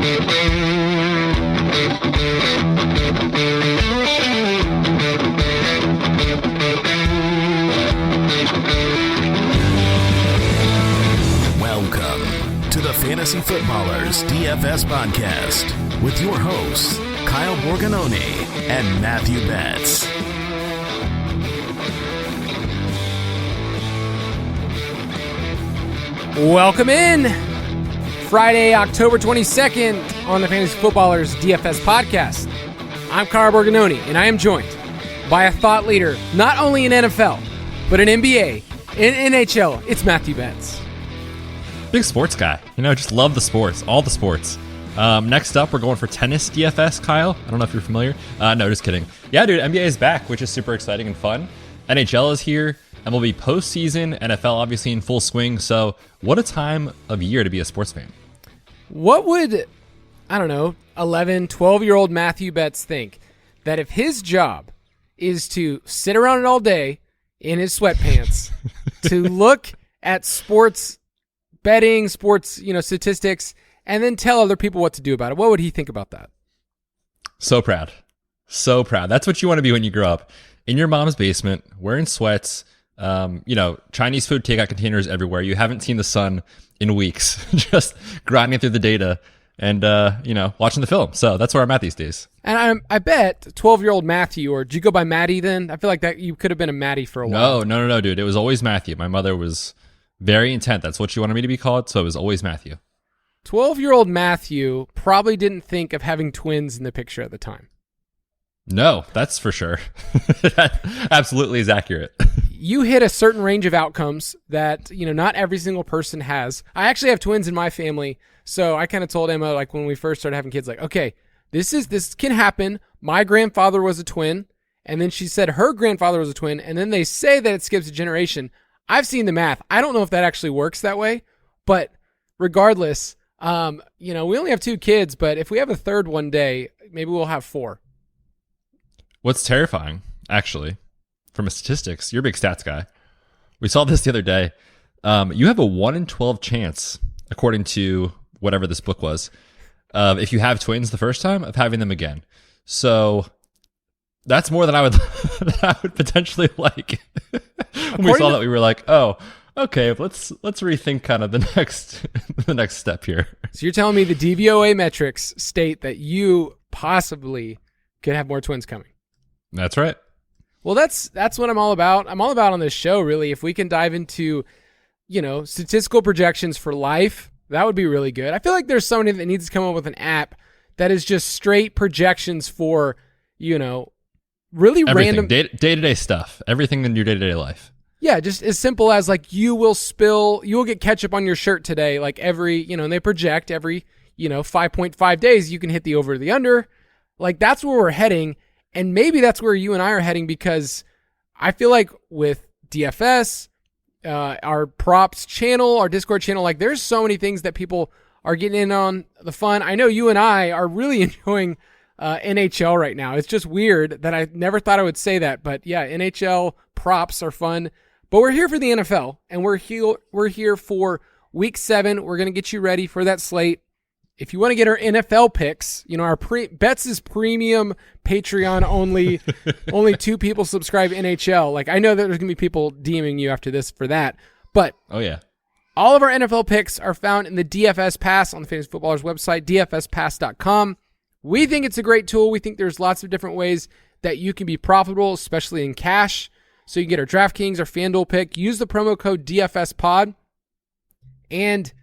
Welcome to the Fantasy Footballers DFS Podcast with your hosts, Kyle Borgognoni and Matthew Betz. Welcome in. Friday, October 22nd on the Fantasy Footballers DFS Podcast. I'm Kyle Borgognoni, and I am joined by a thought leader, not only in NFL, but in NBA, in NHL. It's Matthew Betz. Big sports guy. Just love the sports, all the sports. Next up, we're going for tennis DFS, Kyle. I don't know if you're familiar. No, just kidding. Yeah, dude, NBA is back, which is super exciting and fun. NHL is here, and we'll be postseason. NFL obviously in full swing. So what a time of year to be a sports fan. What would, 11, 12-year-old Matthew Betz think that if his job is to sit around it all day in his sweatpants to look at sports betting, sports, statistics, and then tell other people what to do about it? What would he think about that? So proud. So proud. That's what you want to be when you grow up. In your mom's basement, wearing sweats, Chinese food takeout containers everywhere. You haven't seen the sun in weeks, just grinding through the data and, watching the film. So that's where I'm at these days. And I bet 12-year-old Matthew, or did you go by Maddie then? I feel like that you could have been a Maddie for a while. No, dude. It was always Matthew. My mother was very intent. That's what she wanted me to be called. So it was always Matthew. 12-year-old Matthew probably didn't think of having twins in the picture at the time. No, that's for sure. That absolutely is accurate. You hit a certain range of outcomes that, not every single person has. I actually have twins in my family. So I kind of told Emma, like when we first started having kids, like, okay, this can happen. My grandfather was a twin. And then she said her grandfather was a twin. And then they say that it skips a generation. I've seen the math. I don't know if that actually works that way, but regardless, we only have 2 kids, but if we have a third one day, maybe we'll have 4. What's terrifying, actually, from a statistics, you're a big stats guy. We saw this the other day. You have a 1 in 12 chance, according to whatever this book was, if you have twins the first time, of having them again. So that's more than I would potentially like. When we saw that, we were like, oh, okay, let's rethink kind of the next step here. So you're telling me the DVOA metrics state that you possibly could have more twins coming. That's right. Well, that's what I'm all about. I'm all about on this show, really. If we can dive into, statistical projections for life, that would be really good. I feel like there's somebody that needs to come up with an app that is just straight projections for, really everything, random day-to-day stuff, everything in your day-to-day life. Yeah, just as simple as like you will get ketchup on your shirt today, like every, and they project every, 5.5 days you can hit the over or the under. Like that's where we're heading. And maybe that's where you and I are heading, because I feel like with DFS, our props channel, our Discord channel, like there's so many things that people are getting in on the fun. I know you and I are really enjoying NHL right now. It's just weird that I never thought I would say that, but yeah, NHL props are fun. But we're here for the NFL, and we're here for Week 7. We're going to get you ready for that slate. If you want to get our NFL picks, our Betz' premium Patreon only 2 people subscribe to NHL. Like I know that there's going to be people DMing you after this for that, but oh yeah, all of our NFL picks are found in the DFS Pass on the Fantasy Footballers website, dfspass.com. We think it's a great tool. We think there's lots of different ways that you can be profitable, especially in cash. So you get our DraftKings, our FanDuel pick. Use the promo code DFSPod. And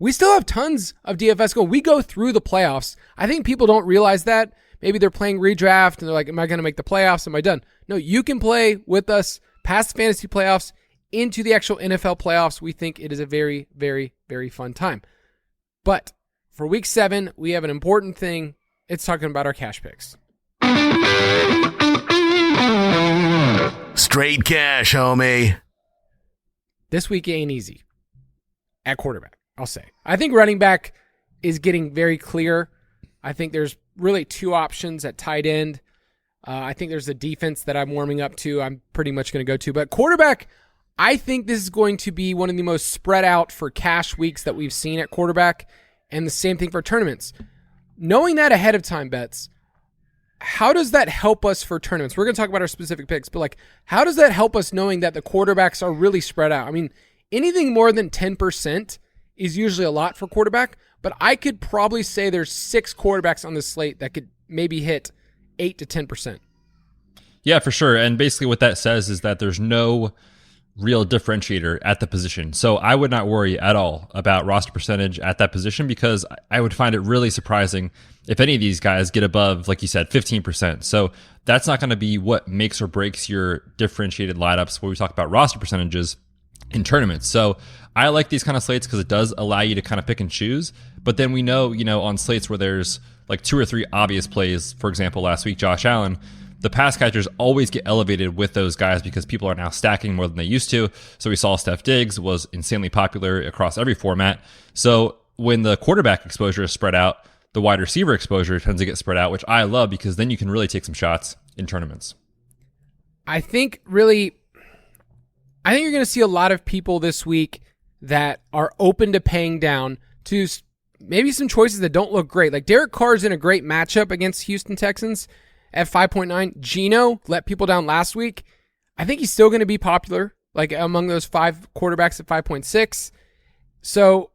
we still have tons of DFS going. We go through the playoffs. I think people don't realize that. Maybe they're playing redraft and they're like, am I going to make the playoffs? Am I done? No, you can play with us past the fantasy playoffs into the actual NFL playoffs. We think it is a very, very, very fun time. But for Week 7, we have an important thing. It's talking about our cash picks. Straight cash, homie. This week ain't easy at quarterback, I'll say. I think running back is getting very clear. I think there's really 2 options at tight end. I think there's a defense that I'm warming up to. I'm pretty much going to go to. But quarterback, I think this is going to be one of the most spread out for cash weeks that we've seen at quarterback. And the same thing for tournaments. knowing that ahead of time, Betz, how does that help us for tournaments? We're going to talk about our specific picks, but like, how does that help us knowing that the quarterbacks are really spread out? I mean, anything more than 10% is usually a lot for quarterback, but I could probably say there's 6 quarterbacks on this slate that could maybe hit 8 to 10%. Yeah, for sure. And basically what that says is that there's no real differentiator at the position. So I would not worry at all about roster percentage at that position, because I would find it really surprising if any of these guys get above, like you said, 15%. So that's not going to be what makes or breaks your differentiated lineups when we talk about roster percentages in tournaments. So I like these kind of slates because it does allow you to kind of pick and choose. But then we know, on slates where there's like 2 or 3 obvious plays, for example, last week, Josh Allen, the pass catchers always get elevated with those guys because people are now stacking more than they used to. So we saw Steph Diggs was insanely popular across every format. So when the quarterback exposure is spread out, the wide receiver exposure tends to get spread out, which I love because then you can really take some shots in tournaments. I think you're going to see a lot of people this week that are open to paying down to maybe some choices that don't look great. Like Derek Carr's in a great matchup against Houston Texans at 5.9. Geno let people down last week. I think he's still going to be popular, like among those 5 quarterbacks at 5.6. So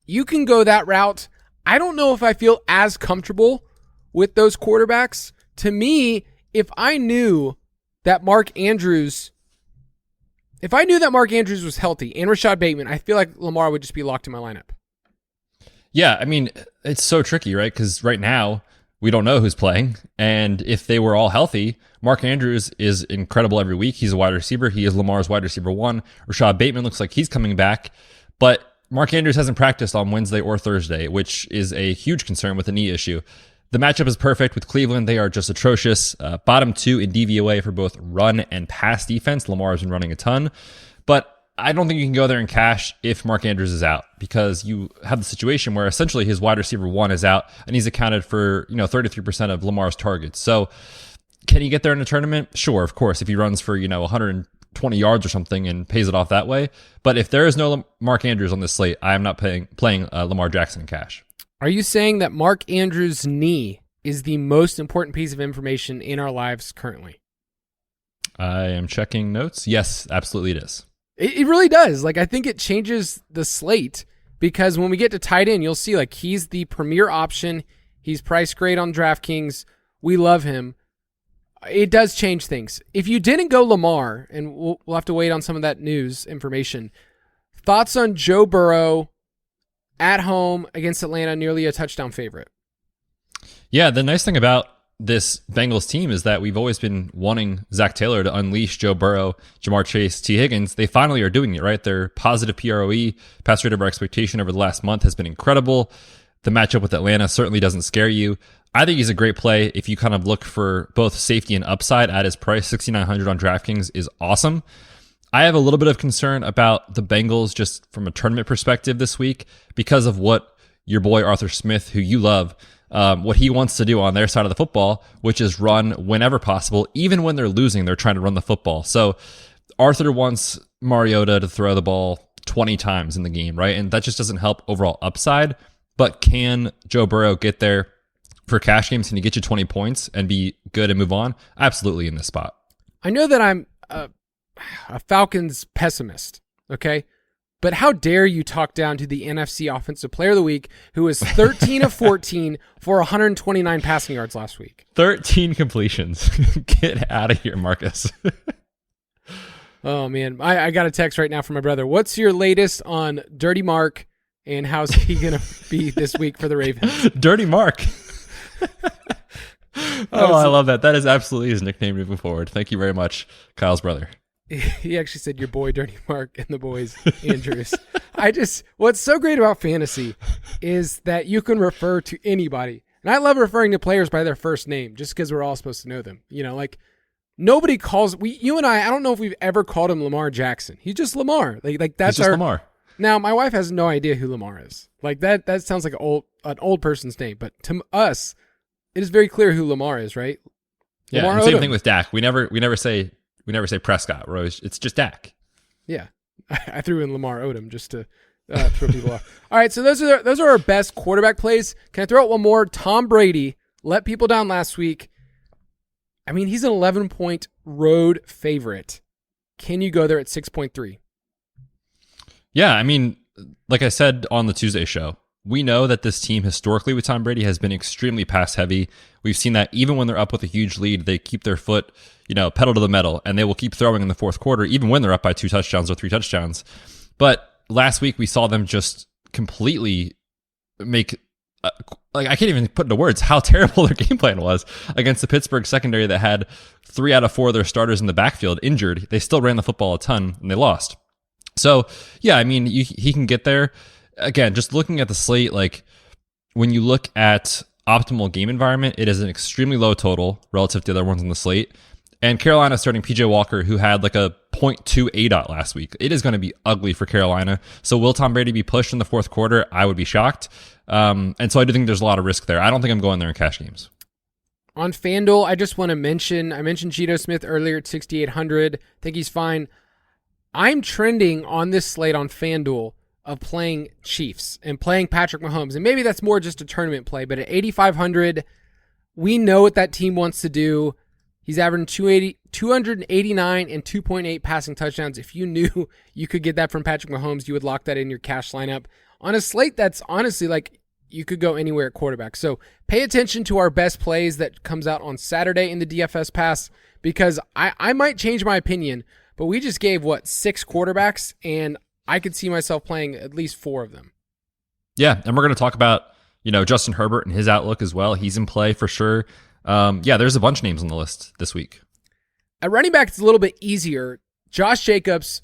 you can go that route. I don't know if I feel as comfortable with those quarterbacks. To me, if I knew that Mark Andrews was healthy and Rashad Bateman, I feel like Lamar would just be locked in my lineup. Yeah, I mean, it's so tricky, right? Because right now, we don't know who's playing. And if they were all healthy, Mark Andrews is incredible every week. He's a wide receiver. He is Lamar's wide receiver 1. Rashad Bateman looks like he's coming back. But Mark Andrews hasn't practiced on Wednesday or Thursday, which is a huge concern with a knee issue. The matchup is perfect with Cleveland. They are just atrocious. Bottom 2 in DVOA for both run and pass defense. Lamar has been running a ton. But I don't think you can go there and cash if Mark Andrews is out, because you have the situation where essentially his wide receiver 1 is out and he's accounted for 33% of Lamar's targets. So can he get there in a tournament? Sure, of course, if he runs for 120 yards or something and pays it off that way. But if there is no Mark Andrews on this slate, I am not playing Lamar Jackson in cash. Are you saying that Mark Andrews' knee is the most important piece of information in our lives currently? I am checking notes. Yes, absolutely it is. It really does. Like, I think it changes the slate, because when we get to tight end, you'll see like he's the premier option. He's priced great on DraftKings. We love him. It does change things. If you didn't go Lamar, and we'll have to wait on some of that news information, thoughts on Joe Burrow at home against Atlanta, nearly a touchdown favorite? Yeah, the nice thing about this Bengals team is that we've always been wanting Zach Taylor to unleash Joe Burrow, Jamar Chase, T. Higgins. They finally are doing it, right? Their positive PROE, pass rate over expectation over the last month, has been incredible. The matchup with Atlanta certainly doesn't scare you. I think he's a great play if you kind of look for both safety and upside at his price. $6,900 on DraftKings is awesome. I have a little bit of concern about the Bengals just from a tournament perspective this week because of what your boy Arthur Smith, who you love, what he wants to do on their side of the football, which is run whenever possible. Even when they're losing, they're trying to run the football. So Arthur wants Mariota to throw the ball 20 times in the game, right? And that just doesn't help overall upside. But can Joe Burrow get there for cash games? Can he get you 20 points and be good and move on? Absolutely in this spot. I know that I'm a Falcons pessimist, okay? But how dare you talk down to the NFC Offensive Player of the Week, who was 13 of 14 for 129 passing yards last week. 13 completions. Get out of here, Marcus. Oh, man. I got a text right now from my brother. What's your latest on Dirty Mark, and how's he going to be this week for the Ravens? Dirty Mark. I love that. That is absolutely his nickname moving forward. Thank you very much, Kyle's brother. He actually said your boy Dirty Mark and the boys Andrews. What's so great about fantasy is that you can refer to anybody. And I love referring to players by their first name just because we're all supposed to know them. Like nobody calls, you and I don't know if we've ever called him Lamar Jackson. He's just Lamar. Like that's Lamar. Now my wife has no idea who Lamar is. Like that sounds like an old person's name, but to us, it is very clear who Lamar is, right? Yeah, Lamar and same Odom. thing with Dak. We never say Prescott. It's just Dak. Yeah. I threw in Lamar Odom just to throw people off. All right, so those are our best quarterback plays. Can I throw out one more? Tom Brady let people down last week. I mean, he's an 11-point road favorite. Can you go there at 6.3? Yeah, I mean, like I said on the Tuesday show, we know that this team historically with Tom Brady has been extremely pass heavy. We've seen that even when they're up with a huge lead, they keep their foot, pedal to the metal, and they will keep throwing in the fourth quarter, even when they're up by 2 touchdowns or 3 touchdowns. But last week we saw them just completely make, I can't even put into words how terrible their game plan was against the Pittsburgh secondary that had 3 out of 4 of their starters in the backfield injured. They still ran the football a ton, and they lost. So, yeah, I mean, he can get there. Again, just looking at the slate, like when you look at optimal game environment, it is an extremely low total relative to the other ones on the slate. And Carolina starting PJ Walker, who had like a 0.2 ADOT last week. It is going to be ugly for Carolina. So will Tom Brady be pushed in the fourth quarter? I would be shocked. And so I do think there's a lot of risk there. I don't think I'm going there in cash games. On FanDuel, I just want to mention, I mentioned Geno Smith earlier at 6,800. I think he's fine. I'm trending on this slate on FanDuel of playing Chiefs and playing Patrick Mahomes. And maybe that's more just a tournament play, but at 8,500, we know what that team wants to do. He's averaging 289 and 2.8 passing touchdowns. If you knew you could get that from Patrick Mahomes, you would lock that in your cash lineup. On a slate that's honestly like you could go anywhere at quarterback. So pay attention to our best plays that comes out on Saturday in the DFS Pass, because I might change my opinion, but we just gave, 6 quarterbacks, and I could see myself playing at least 4 of them. Yeah, and we're going to talk about, Justin Herbert and his outlook as well. He's in play for sure. There's a bunch of names on the list this week. At running back, it's a little bit easier. Josh Jacobs,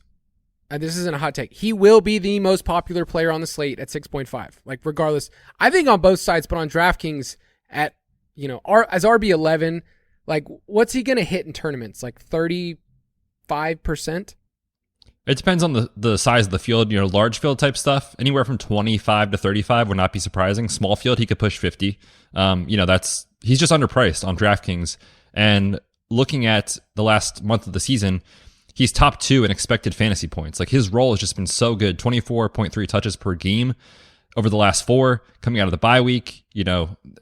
this isn't a hot take, he will be the most popular player on the slate at 6.5. Like, regardless, I think on both sides, but on DraftKings at, as RB11, like, what's he going to hit in tournaments? Like 35%? It depends on the size of the field. Large field type stuff, anywhere from 25 to 35 would not be surprising. Small field, he could push 50. He's just underpriced on DraftKings. And looking at the last month of the season, he's top 2 in expected fantasy points. Like, his role has just been so good. 24.3 touches per game over the last 4 coming out of the bye week.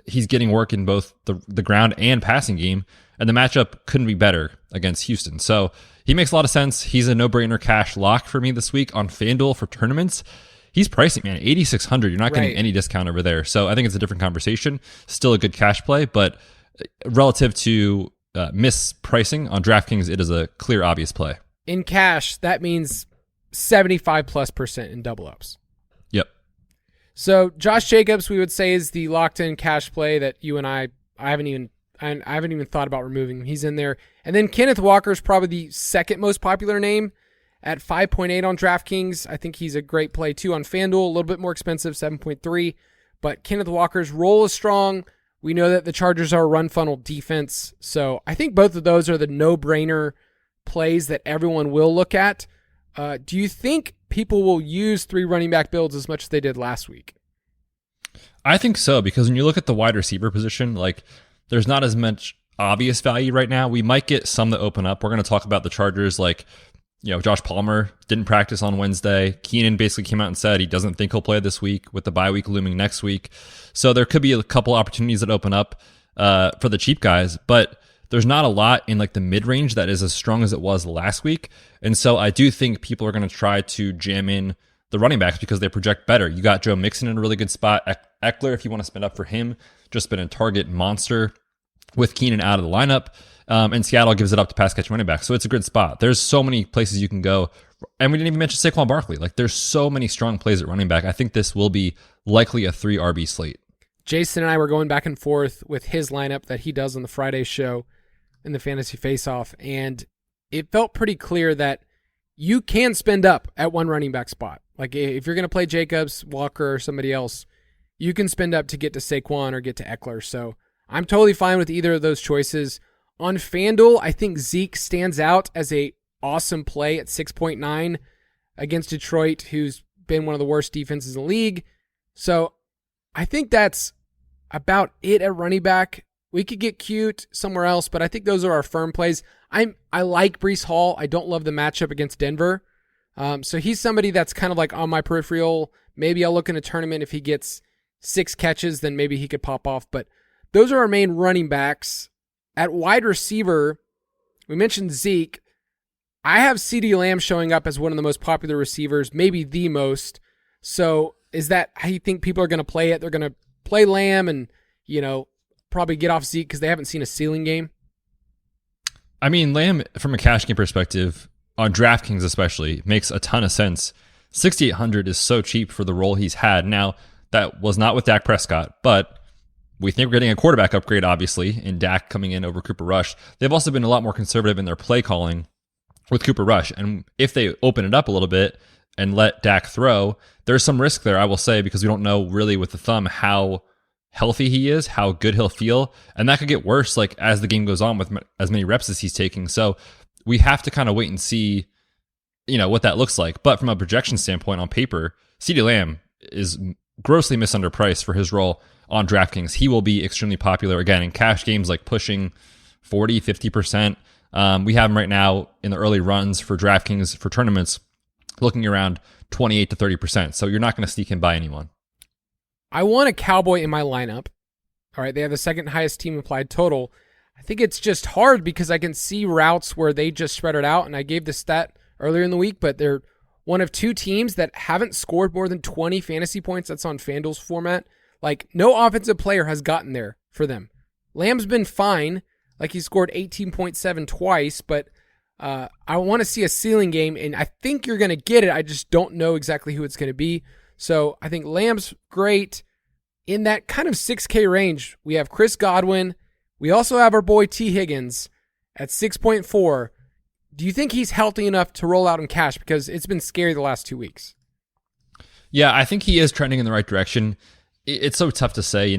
He's getting work in both the ground and passing game, and the matchup couldn't be better against Houston. So he makes a lot of sense. He's a no-brainer cash lock for me this week on FanDuel for tournaments. He's pricing, man, 8,600. You're not getting any discount over there. So I think it's a different conversation. Still a good cash play, but relative to mispricing on DraftKings, it is a clear, obvious play. In cash, that means 75+% in double ups. Yep. So Josh Jacobs, we would say, is the locked-in cash play that you and I haven't even thought about removing him. He's in there. And then Kenneth Walker is probably the second most popular name at 5.8 on DraftKings. I think he's a great play too on FanDuel. A little bit more expensive, 7.3. But Kenneth Walker's role is strong. We know that the Chargers are a run funnel defense. So I think both of those are the no-brainer plays that everyone will look at. Do you think people will use 3 running back builds as much as they did last week? I think so, because when you look at the wide receiver position, like, there's not as much obvious value right now. We might get some that open up. We're going to talk about the Chargers, like, Josh Palmer didn't practice on Wednesday. Keenan basically came out and said he doesn't think he'll play this week, with the bye week looming next week. So there could be a couple opportunities that open up for the cheap guys, but there's not a lot in like the mid-range that is as strong as it was last week. And so I do think people are going to try to jam in the running backs because they project better. You got Joe Mixon in a really good spot. Eckler, if you want to spend up for him, just been a target monster with Keenan out of the lineup. And Seattle gives it up to pass catch running back. So it's a good spot. There's so many places you can go. And we didn't even mention Saquon Barkley. Like, there's so many strong plays at running back. I think this will be likely a 3 RB slate. Jason and I were going back and forth with his lineup that he does on the Friday show in the Fantasy Face-Off, and it felt pretty clear that you can spend up at one running back spot. Like, if you're going to play Jacobs, Walker, or somebody else, you can spend up to get to Saquon or get to Eckler. So I'm totally fine with either of those choices. On FanDuel, I think Zeke stands out as a awesome play at 6.9 against Detroit, who's been one of the worst defenses in the league. So I think that's about it at running back. We could get cute somewhere else, but I think those are our firm plays. I like Breece Hall. I don't love the matchup against Denver, So he's somebody that's kind of like on my peripheral. Maybe I'll look in a tournament. If he gets 6 catches, then maybe he could pop off. But those are our main running backs. At wide receiver, we mentioned Zeke. I have CeeDee Lamb showing up as one of the most popular receivers, maybe the most. So is that how you think people are going to play it? They're going to play Lamb and, probably get off Zeke because they haven't seen a ceiling game? I mean, Lamb, from a cash game perspective, on DraftKings especially, makes a ton of sense. 6,800 is so cheap for the role he's had. Now, that was not with Dak Prescott, but we think we're getting a quarterback upgrade, obviously, in Dak coming in over Cooper Rush. They've also been a lot more conservative in their play calling with Cooper Rush. And if they open it up a little bit and let Dak throw, there's some risk there, I will say, because we don't know really with the thumb how healthy he is, how good he'll feel. And that could get worse as the game goes on with as many reps as he's taking. So we have to kind of wait and see, what that looks like. But from a projection standpoint on paper, CeeDee Lamb is grossly misunderpriced for his role on DraftKings. He will be extremely popular again in cash games, like pushing 40, 50%. We have him right now in the early runs for DraftKings for tournaments looking around 28 to 30%. So you're not going to sneak him by anyone. I want a Cowboy in my lineup. All right, they have the second highest team applied total. I think it's just hard because I can see routes where they just spread it out, and I gave the stat earlier in the week, but they're one of 2 teams that haven't scored more than 20 fantasy points. That's on FanDuel's format. Like, no offensive player has gotten there for them. Lamb's been fine. Like, he scored 18.7 twice, but I want to see a ceiling game, and I think you're going to get it. I just don't know exactly who it's going to be. So I think Lamb's great. In that kind of 6K range, we have Chris Godwin. We also have our boy T. Higgins at 6.4. Do you think he's healthy enough to roll out in cash? Because it's been scary the last 2 weeks. Yeah, I think he is trending in the right direction. It's so tough to say,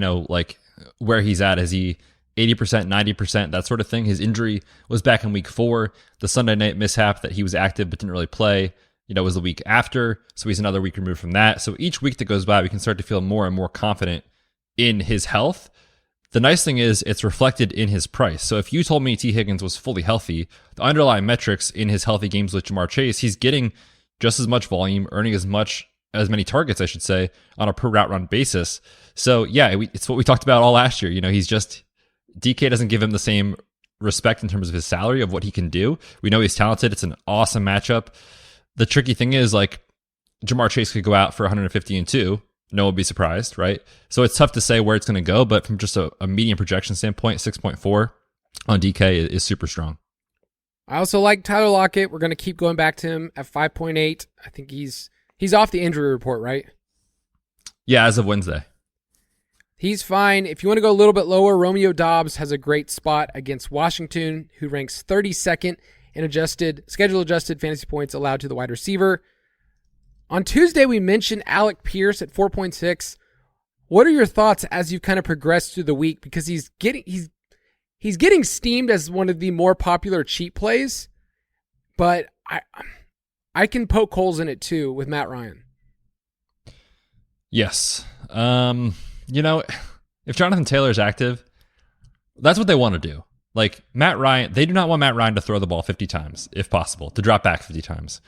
where he's at. Is he 80%, 90%, that sort of thing? His injury was back in week 4. The Sunday night mishap that he was active but didn't really play, was the week after. So he's another week removed from that. So each week that goes by, we can start to feel more and more confident in his health. The nice thing is it's reflected in his price. So if you told me T. Higgins was fully healthy, the underlying metrics in his healthy games with Jamar Chase, he's getting just as much volume, earning as many targets, I should say, on a per route run basis. So yeah, it's what we talked about all last year. DK doesn't give him the same respect in terms of his salary of what he can do. We know he's talented. It's an awesome matchup. The tricky thing is, Jamar Chase could go out for 150 and 2. No one would be surprised, right? So it's tough to say where it's going to go, but from just a median projection standpoint, 6.4 on DK is super strong. I also like Tyler Lockett. We're going to keep going back to him at 5.8. I think he's off the injury report, right? Yeah, as of Wednesday. He's fine. If you want to go a little bit lower, Romeo Doubs has a great spot against Washington, who ranks 32nd in schedule-adjusted fantasy points allowed to the wide receiver. On Tuesday, we mentioned Alec Pierce at 4.6. What are your thoughts as you've kind of progressed through the week? Because he's getting steamed as one of the more popular cheap plays, but I can poke holes in it too with Matt Ryan. Yes. If Jonathan Taylor's active, that's what they want to do. Matt Ryan, they do not want Matt Ryan to throw the ball 50 times, if possible, to drop back 50 times.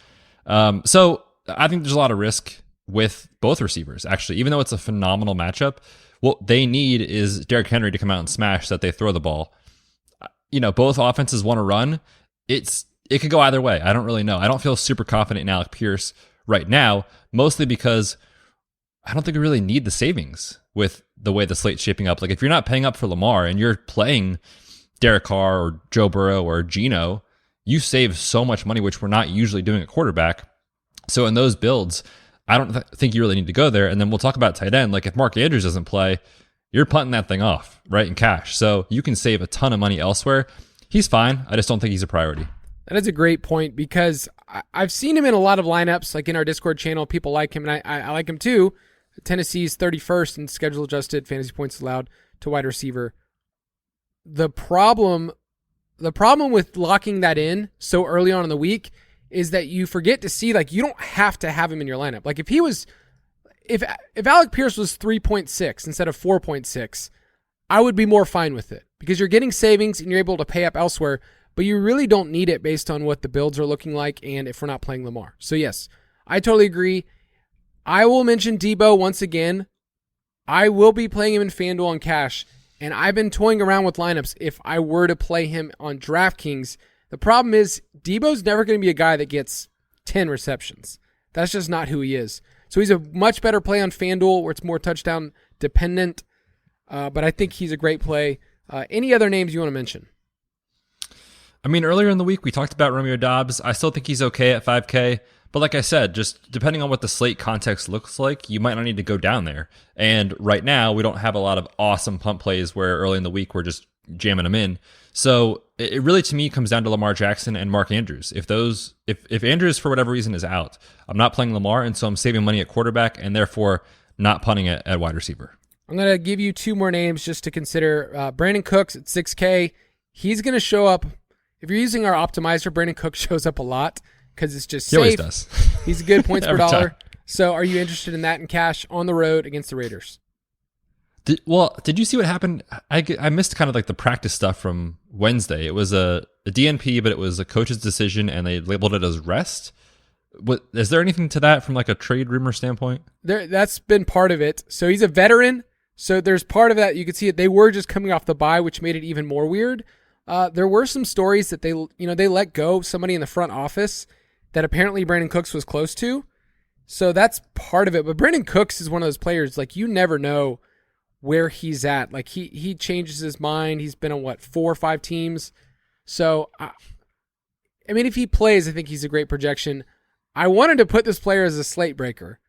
So I think there's a lot of risk with both receivers, actually, even though it's a phenomenal matchup. What they need is Derrick Henry to come out and smash so that they throw the ball. Both offenses want to run. It could go either way. I don't really know. I don't feel super confident in Alec Pierce right now, mostly because I don't think we really need the savings with the way the slate's shaping up. If you're not paying up for Lamar and you're playing Derek Carr or Joe Burrow or Geno, you save so much money, which we're not usually doing at quarterback. So in those builds, I don't think you really need to go there. And then we'll talk about tight end. If Mark Andrews doesn't play, you're punting that thing off, right, in cash. So you can save a ton of money elsewhere. He's fine. I just don't think he's a priority. That is a great point because I've seen him in a lot of lineups, in our Discord channel. People like him, and I like him too. Tennessee's 31st in schedule-adjusted fantasy points allowed to wide receiver. The problem with locking that in so early on in the week is that you forget to see, you don't have to have him in your lineup. If Alec Pierce was 3.6 instead of 4.6, I would be more fine with it because you're getting savings and you're able to pay up elsewhere. but you really don't need it based on what the builds are looking like and if we're not playing Lamar. So yes, I totally agree. I will mention Debo once again. I will be playing him in FanDuel and cash, and I've been toying around with lineups if I were to play him on DraftKings. The problem is Debo's never going to be a guy that gets 10 receptions. That's just not who he is. So he's a much better play on FanDuel where it's more touchdown dependent, but I think he's a great play. Any other names you want to mention? I mean, earlier in the week, we talked about Romeo Doubs. I still think he's okay at 5K. But like I said, just depending on what the slate context looks like, you might not need to go down there. And right now, we don't have a lot of awesome punt plays where early in the week we're just jamming them in. So it really, to me, comes down to Lamar Jackson and Mark Andrews. If Andrews, for whatever reason, is out, I'm not playing Lamar, and so I'm saving money at quarterback and therefore not punting it at wide receiver. I'm going to give you two more names just to consider. Brandon Cooks at 6K. He's going to show up. If you're using our optimizer, Brandon Cooks shows up a lot because it's just safe. He always does. He's a good points per dollar. Time. So are you interested in that in cash on the road against the Raiders? Did you see what happened? I missed kind of like the practice stuff from Wednesday. It was a DNP, but it was a coach's decision, and they labeled it as rest. Is there anything to that from like a trade rumor standpoint? That's been part of it. So he's a veteran. So there's part of that. You could see it. They were just coming off the bye, which made it even more weird. There were some stories that they let go somebody in the front office that apparently Brandon Cooks was close to. So that's part of it. But Brandon Cooks is one of those players, like, you never know where he's at. Like, he changes his mind. He's been on 4 or 5 teams. So, I mean, if he plays, I think he's a great projection. I wanted to put this player as a slate breaker,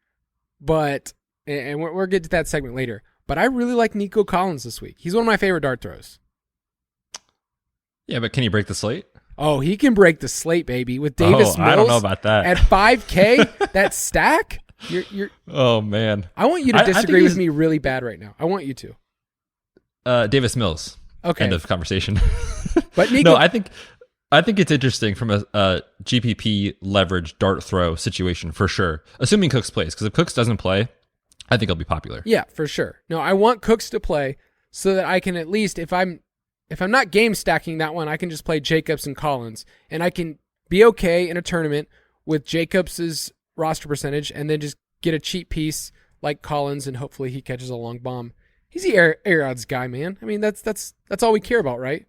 but, and we'll get to that segment later, but I really like Nico Collins this week. He's one of my favorite dart throws. Yeah, but can he break the slate? Oh, he can break the slate, baby. With Davis Mills. I don't know about that. At 5K, that stack, you're. Oh, man. I want you to disagree with me really bad right now. I want you to. Davis Mills. Okay. End of conversation. But Nico, no, I think it's interesting from a GPP leverage dart throw situation for sure. Assuming Cooks plays, because if Cooks doesn't play, I think he'll be popular. Yeah, for sure. No, I want Cooks to play so that I can at least, if I'm not game stacking that one, I can just play Jacobs and Collins, and I can be okay in a tournament with Jacobs' roster percentage, and then just get a cheap piece like Collins, and hopefully he catches a long bomb. He's the air yards guy, man. I mean, that's all we care about, right?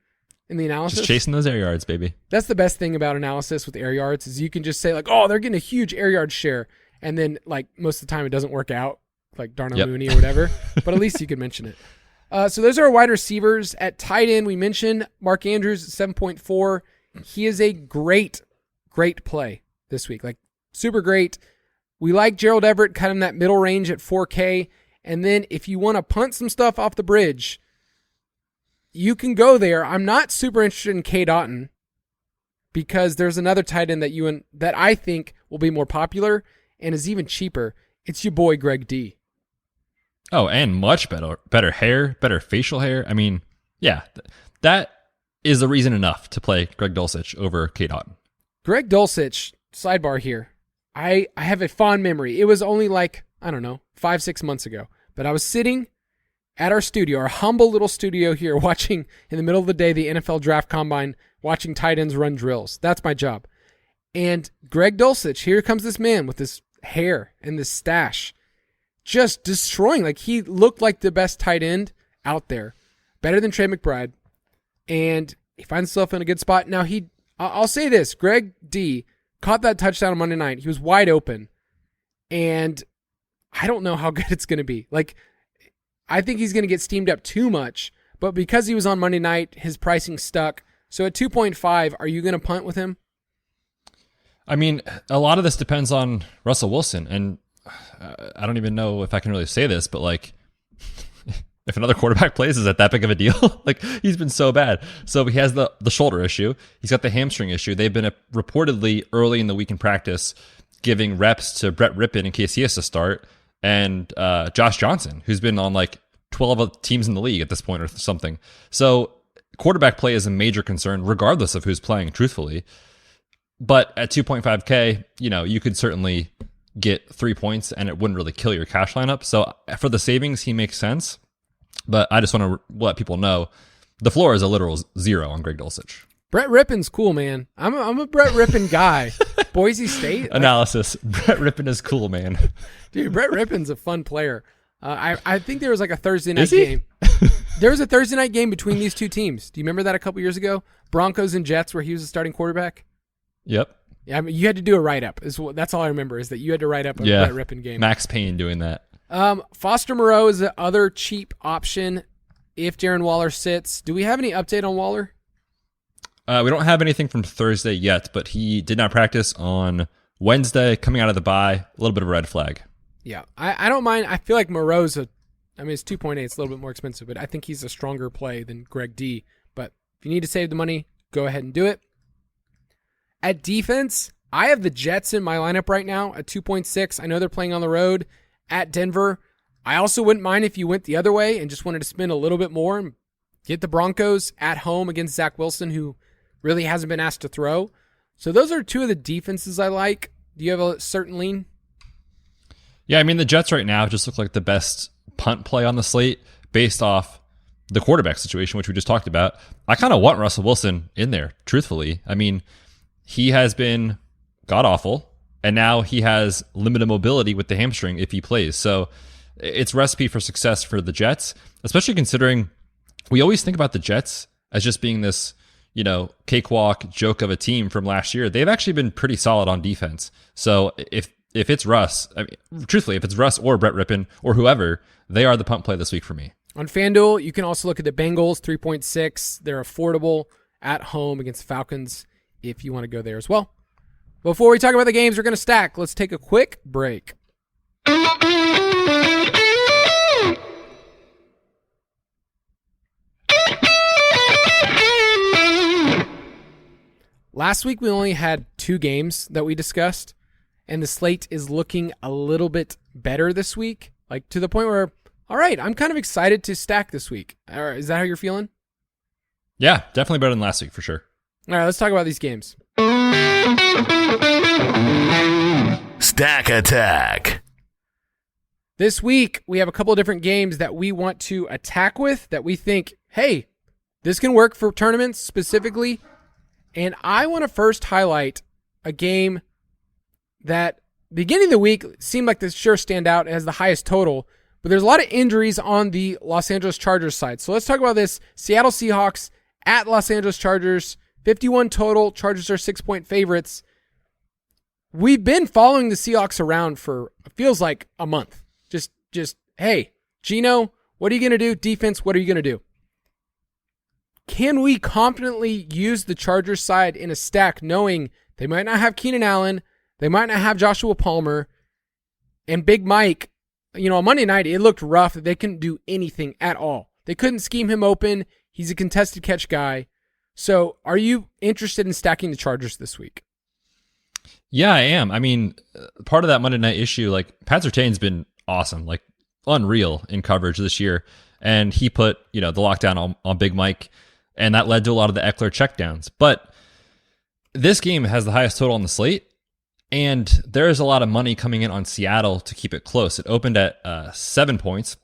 In the analysis, just chasing those air yards, baby. That's the best thing about analysis with air yards is you can just say like, oh, they're getting a huge air yard share, and then like most of the time it doesn't work out, like Darnell Mooney or whatever. But at least you could mention it. So those are our wide receivers. At tight end, we mentioned Mark Andrews at 7.4. He is a great play this week. Like, super great. We like Gerald Everett kind of in that middle range at 4K. And then if you want to punt some stuff off the bridge, you can go there. I'm not super interested in K. Dotton because there's another tight end that I think will be more popular and is even cheaper. It's your boy Greg D. Oh, and much better hair, better facial hair. I mean, yeah, that is a reason enough to play Greg Dulcich over K. Dotton. Greg Dulcich, sidebar here. I have a fond memory. It was only like, I don't know, 5-6 months ago. But I was sitting at our studio, our humble little studio here, watching in the middle of the day the NFL Draft Combine, watching tight ends run drills. That's my job. And Greg Dulcich, here comes this man with this hair and this stash, just destroying. Like, he looked like the best tight end out there, better than Trey McBride, and he finds himself in a good spot. Now, I'll say this, Greg D caught that touchdown on Monday night. He was wide open, and I don't know how good it's going to be. Like, I think he's going to get steamed up too much, but because he was on Monday night, his pricing stuck. So at 2.5, are you going to punt with him? I mean, a lot of this depends on Russell Wilson, and I don't even know if I can really say this, but like, if another quarterback plays, is that big of a deal? Like, he's been so bad. So he has the shoulder issue. He's got the hamstring issue. They've been reportedly early in the week in practice giving reps to Brett Rippon in case he has to start, and Josh Johnson, who's been on like 12 teams in the league at this point or something. So quarterback play is a major concern, regardless of who's playing, truthfully. But at 2.5K, you could certainly get 3 points and it wouldn't really kill your cash lineup. So for the savings, he makes sense. But I just want to let people know the floor is a literal 0 on Greg Dulcich. Brett Rippon's cool, man. I'm a Brett Rippon guy. Boise State analysis. Brett Rippon is cool, man. Dude, Brett Rippon's a fun player. I think there was like a Thursday night game. There was a Thursday night game between these two teams. Do you remember that a couple years ago? Broncos and Jets, where he was the starting quarterback. Yep. Yeah, I mean, you had to do a write-up. That's all I remember is that you had to write up a Brett Rippon game. Max Payne doing that. Foster Moreau is the other cheap option if Darren Waller sits. Do we have any update on Waller? We don't have anything from Thursday yet, but he did not practice on Wednesday, coming out of the bye. A little bit of a red flag. Yeah, I don't mind. I feel like Moreau's it's 2.8. It's a little bit more expensive, but I think he's a stronger play than Greg D. But if you need to save the money, go ahead and do it. At defense, I have the Jets in my lineup right now at 2.6. I know they're playing on the road at Denver. I also wouldn't mind if you went the other way and just wanted to spend a little bit more and get the Broncos at home against Zach Wilson, who really hasn't been asked to throw. So those are two of the defenses I like. Do you have a certain lean? Yeah, I mean, the Jets right now just look like the best punt play on the slate based off the quarterback situation, which we just talked about. I kind of want Russell Wilson in there, truthfully. I mean, he has been god-awful, and now he has limited mobility with the hamstring if he plays. So it's recipe for success for the Jets, especially considering we always think about the Jets as just being this, cakewalk joke of a team from last year. They've actually been pretty solid on defense. So if it's Russ, truthfully, if it's Russ or Brett Rippon or whoever, they are the punt play this week for me. On FanDuel, you can also look at the Bengals, 3.6. They're affordable at home against the Falcons if you want to go there as well. Before we talk about the games we're going to stack, let's take a quick break. Last week, we only had 2 games that we discussed, and the slate is looking a little bit better this week, like to the point where, all right, I'm kind of excited to stack this week. Is that how you're feeling? Yeah, definitely better than last week for sure. All right, let's talk about these games. Stack Attack. This week, we have a couple of different games that we want to attack with that we think, hey, this can work for tournaments specifically. And I want to first highlight a game that beginning of the week seemed like the sure standout. It has the highest total, but there's a lot of injuries on the Los Angeles Chargers side. So let's talk about this. Seattle Seahawks at Los Angeles Chargers, 51 total. Chargers are 6-point favorites. We've been following the Seahawks around for, it feels like, a month. Just, hey, Gino, what are you going to do? Defense, what are you going to do? Can we confidently use the Chargers side in a stack knowing they might not have Keenan Allen, they might not have Joshua Palmer, and Big Mike, on Monday night, it looked rough. They couldn't do anything at all. They couldn't scheme him open. He's a contested catch guy. So are you interested in stacking the Chargers this week? Yeah, I am. I mean, part of that Monday night issue, like Pat Surtain's been awesome, like unreal in coverage this year. And he put, the lockdown on Big Mike, and that led to a lot of the Eckler checkdowns. But this game has the highest total on the slate, and there is a lot of money coming in on Seattle to keep it close. It opened at 7 points.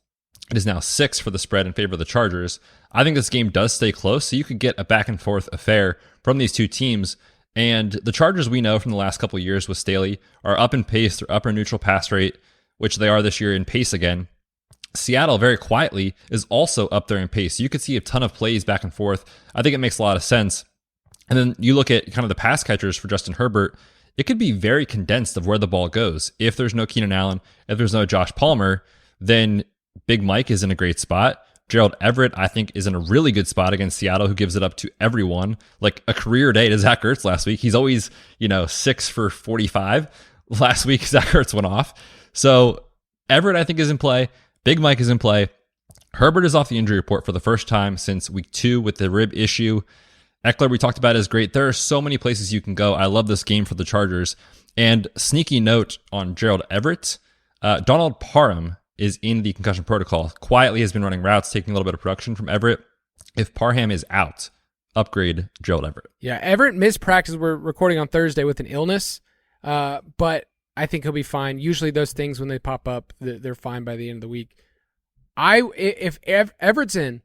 It is now 6 for the spread in favor of the Chargers. I think this game does stay close, so you could get a back-and-forth affair from these two teams. And the Chargers, we know from the last couple of years with Staley, are up in pace. They're upper neutral pass rate, which they are this year in pace again. Seattle, very quietly, is also up there in pace. You could see a ton of plays back and forth. I think it makes a lot of sense. And then you look at kind of the pass catchers for Justin Herbert. It could be very condensed of where the ball goes. If there's no Keenan Allen, if there's no Josh Palmer, then Big Mike is in a great spot. Gerald Everett, I think, is in a really good spot against Seattle, who gives it up to everyone. Like a career day to Zach Ertz last week. He's always, 6 for 45. Last week, Zach Ertz went off. So Everett, I think, is in play. Big Mike is in play. Herbert is off the injury report for the first time since week 2 with the rib issue. Eckler, we talked about, is great. There are so many places you can go. I love this game for the Chargers. And sneaky note on Gerald Everett, Donald Parham is in the concussion protocol. Quietly has been running routes, taking a little bit of production from Everett. If Parham is out, upgrade Gerald Everett. Yeah, Everett missed practice. We're recording on Thursday with an illness, but I think he'll be fine. Usually those things, when they pop up, they're fine by the end of the week. If Everett's in,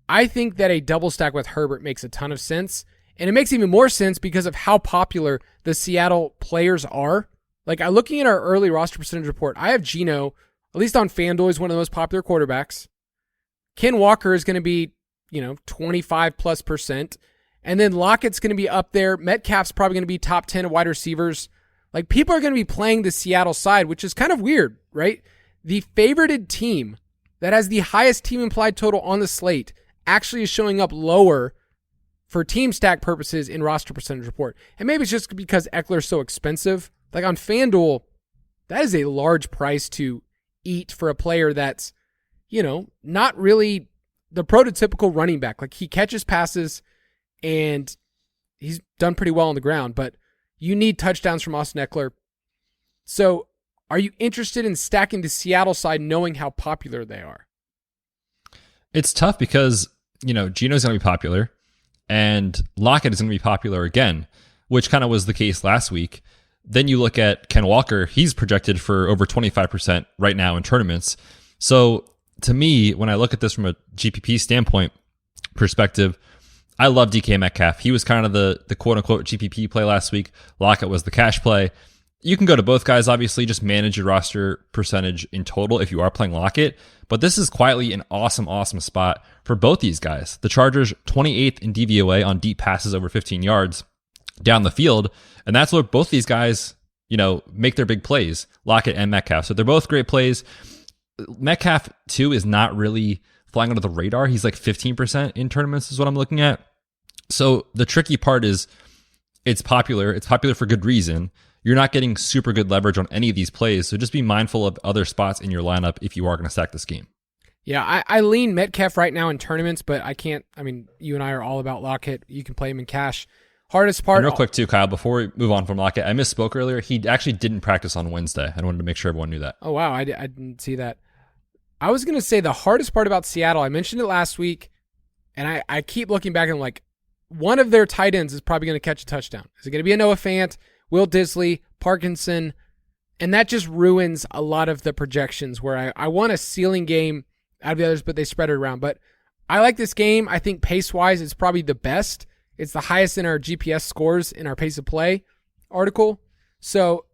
I think that a double stack with Herbert makes a ton of sense. And it makes even more sense because of how popular the Seattle players are. Like, looking at our early roster percentage report, I have Geno, at least on FanDuel, is one of the most popular quarterbacks. Ken Walker is going to be, 25+%. And then Lockett's going to be up there. Metcalf's probably going to be top 10 of wide receivers. Like, people are going to be playing the Seattle side, which is kind of weird, right? The favorited team that has the highest team implied total on the slate actually is showing up lower for team stack purposes in roster percentage report. And maybe it's just because Eckler's so expensive. Like, on FanDuel, that is a large price to eat for a player that's, not really the prototypical running back. Like, he catches passes and he's done pretty well on the ground, but you need touchdowns from Austin Eckler. So are you interested in stacking the Seattle side knowing how popular they are? It's tough because, Geno's going to be popular and Lockett is going to be popular again, which kind of was the case last week. Then you look at Ken Walker, he's projected for over 25% right now in tournaments. So to me, when I look at this from a GPP standpoint perspective, I love DK Metcalf. He was kind of the quote-unquote GPP play last week. Lockett was the cash play. You can go to both guys, obviously. Just manage your roster percentage in total if you are playing Lockett. But this is quietly an awesome, awesome spot for both these guys. The Chargers, 28th in DVOA on deep passes over 15 yards down the field. And that's where both these guys, make their big plays, Lockett and Metcalf. So they're both great plays. Metcalf, too, is not really flying under the radar. He's like 15% in tournaments is what I'm looking at. So the tricky part is it's popular. It's popular for good reason. You're not getting super good leverage on any of these plays. So just be mindful of other spots in your lineup if you are going to stack this game. Yeah, I lean Metcalf right now in tournaments, but I can't. I mean, you and I are all about Lockett. You can play him in cash. Hardest part. And real quick, too, Kyle, before we move on from Lockett, I misspoke earlier. He actually didn't practice on Wednesday. I wanted to make sure everyone knew that. Oh, wow. I didn't see that. I was going to say the hardest part about Seattle, I mentioned it last week, and I keep looking back and I'm like, one of their tight ends is probably going to catch a touchdown. Is it going to be a Noah Fant, Will Disley, Parkinson? And that just ruins a lot of the projections where I want a ceiling game out of the others, but they spread it around. But I like this game. I think pace-wise, it's probably the best. It's the highest in our GPS scores in our pace of play article. So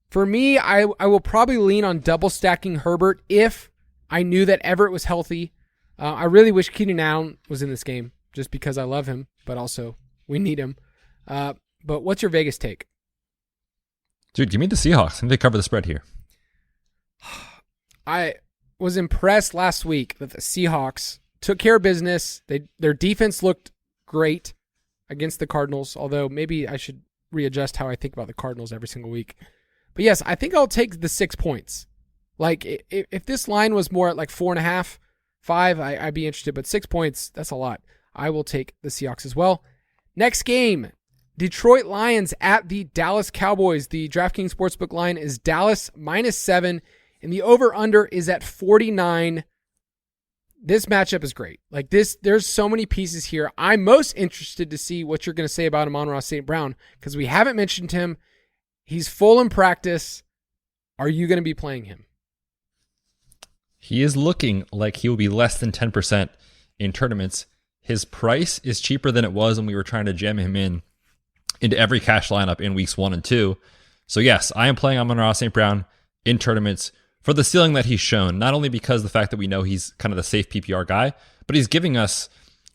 for me, I will probably lean on double stacking Herbert if I knew that Everett was healthy. I really wish Keenan Allen was in this game just because I love him, but also we need him. But what's your Vegas take? Dude, give me the Seahawks. I think they cover the spread here. I was impressed last week that the Seahawks took care of business. Their defense looked great against the Cardinals, although maybe I should readjust how I think about the Cardinals every single week. But yes, I think I'll take the 6 points. Like, if this line was more at like 4.5, 5, I'd be interested. But 6 points, that's a lot. I will take the Seahawks as well. Next game, Detroit Lions at the Dallas Cowboys. The DraftKings Sportsbook line is Dallas -7, and the over-under is at 49. This matchup is great. Like this, there's so many pieces here. I'm most interested to see what you're going to say about Amon-Ra St. Brown because we haven't mentioned him. He's full in practice. Are you going to be playing him? He is looking like he will be less than 10% in tournaments. His price is cheaper than it was when we were trying to jam him into every cash lineup in weeks 1 and 2. So yes, I am playing Amon-Ra St. Brown in tournaments for the ceiling that he's shown, not only because the fact that we know he's kind of the safe PPR guy, but he's giving us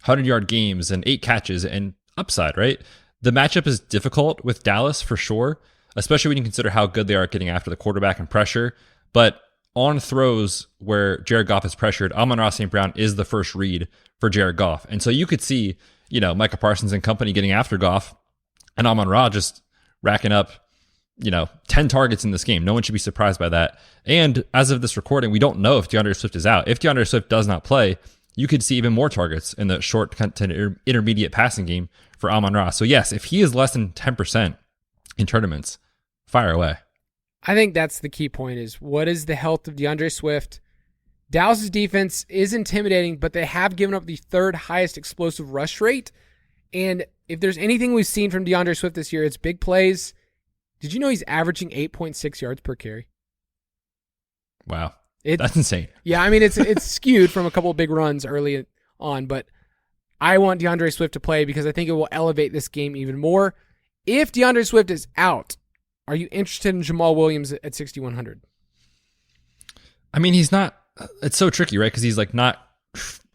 100-yard games and 8 catches and upside, right? The matchup is difficult with Dallas for sure, especially when you consider how good they are at getting after the quarterback and pressure. But on throws where Jared Goff is pressured, Amon-Ra St. Brown is the first read for Jared Goff. And so you could see, Micah Parsons and company getting after Goff and Amon-Ra just racking up, 10 targets in this game. No one should be surprised by that. And as of this recording, we don't know if DeAndre Swift is out. If DeAndre Swift does not play, you could see even more targets in the short to intermediate passing game for Amon-Ra. So yes, if he is less than 10% in tournaments, fire away. I think that's the key point is what is the health of DeAndre Swift? Dallas' defense is intimidating, but they have given up the 3rd highest explosive rush rate. And if there's anything we've seen from DeAndre Swift this year, it's big plays. Did you know he's averaging 8.6 yards per carry? Wow. That's insane. Yeah, I mean, it's skewed from a couple of big runs early on, but I want DeAndre Swift to play because I think it will elevate this game even more. If DeAndre Swift is out, are you interested in Jamal Williams at 6,100? I mean, he's not. It's so tricky, right? Because he's like not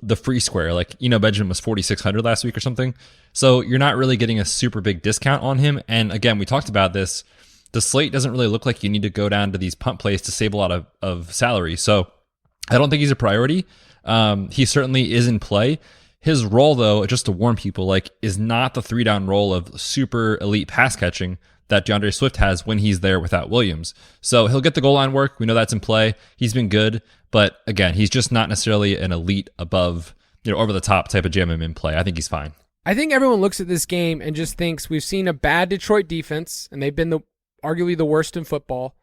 the free square. Like, Benjamin was 4,600 last week or something. So you're not really getting a super big discount on him. And again, we talked about this. The slate doesn't really look like you need to go down to these punt plays to save a lot of salary. So I don't think he's a priority. He certainly is in play. His role, though, just to warn people, like, is not the 3-down role of super elite pass catching that DeAndre Swift has when he's there without Williams. So he'll get the goal line work. We know that's in play. He's been good. But again, he's just not necessarily an elite above, over the top type of JMM in play. I think he's fine. I think everyone looks at this game and just thinks we've seen a bad Detroit defense, and they've been arguably the worst in football,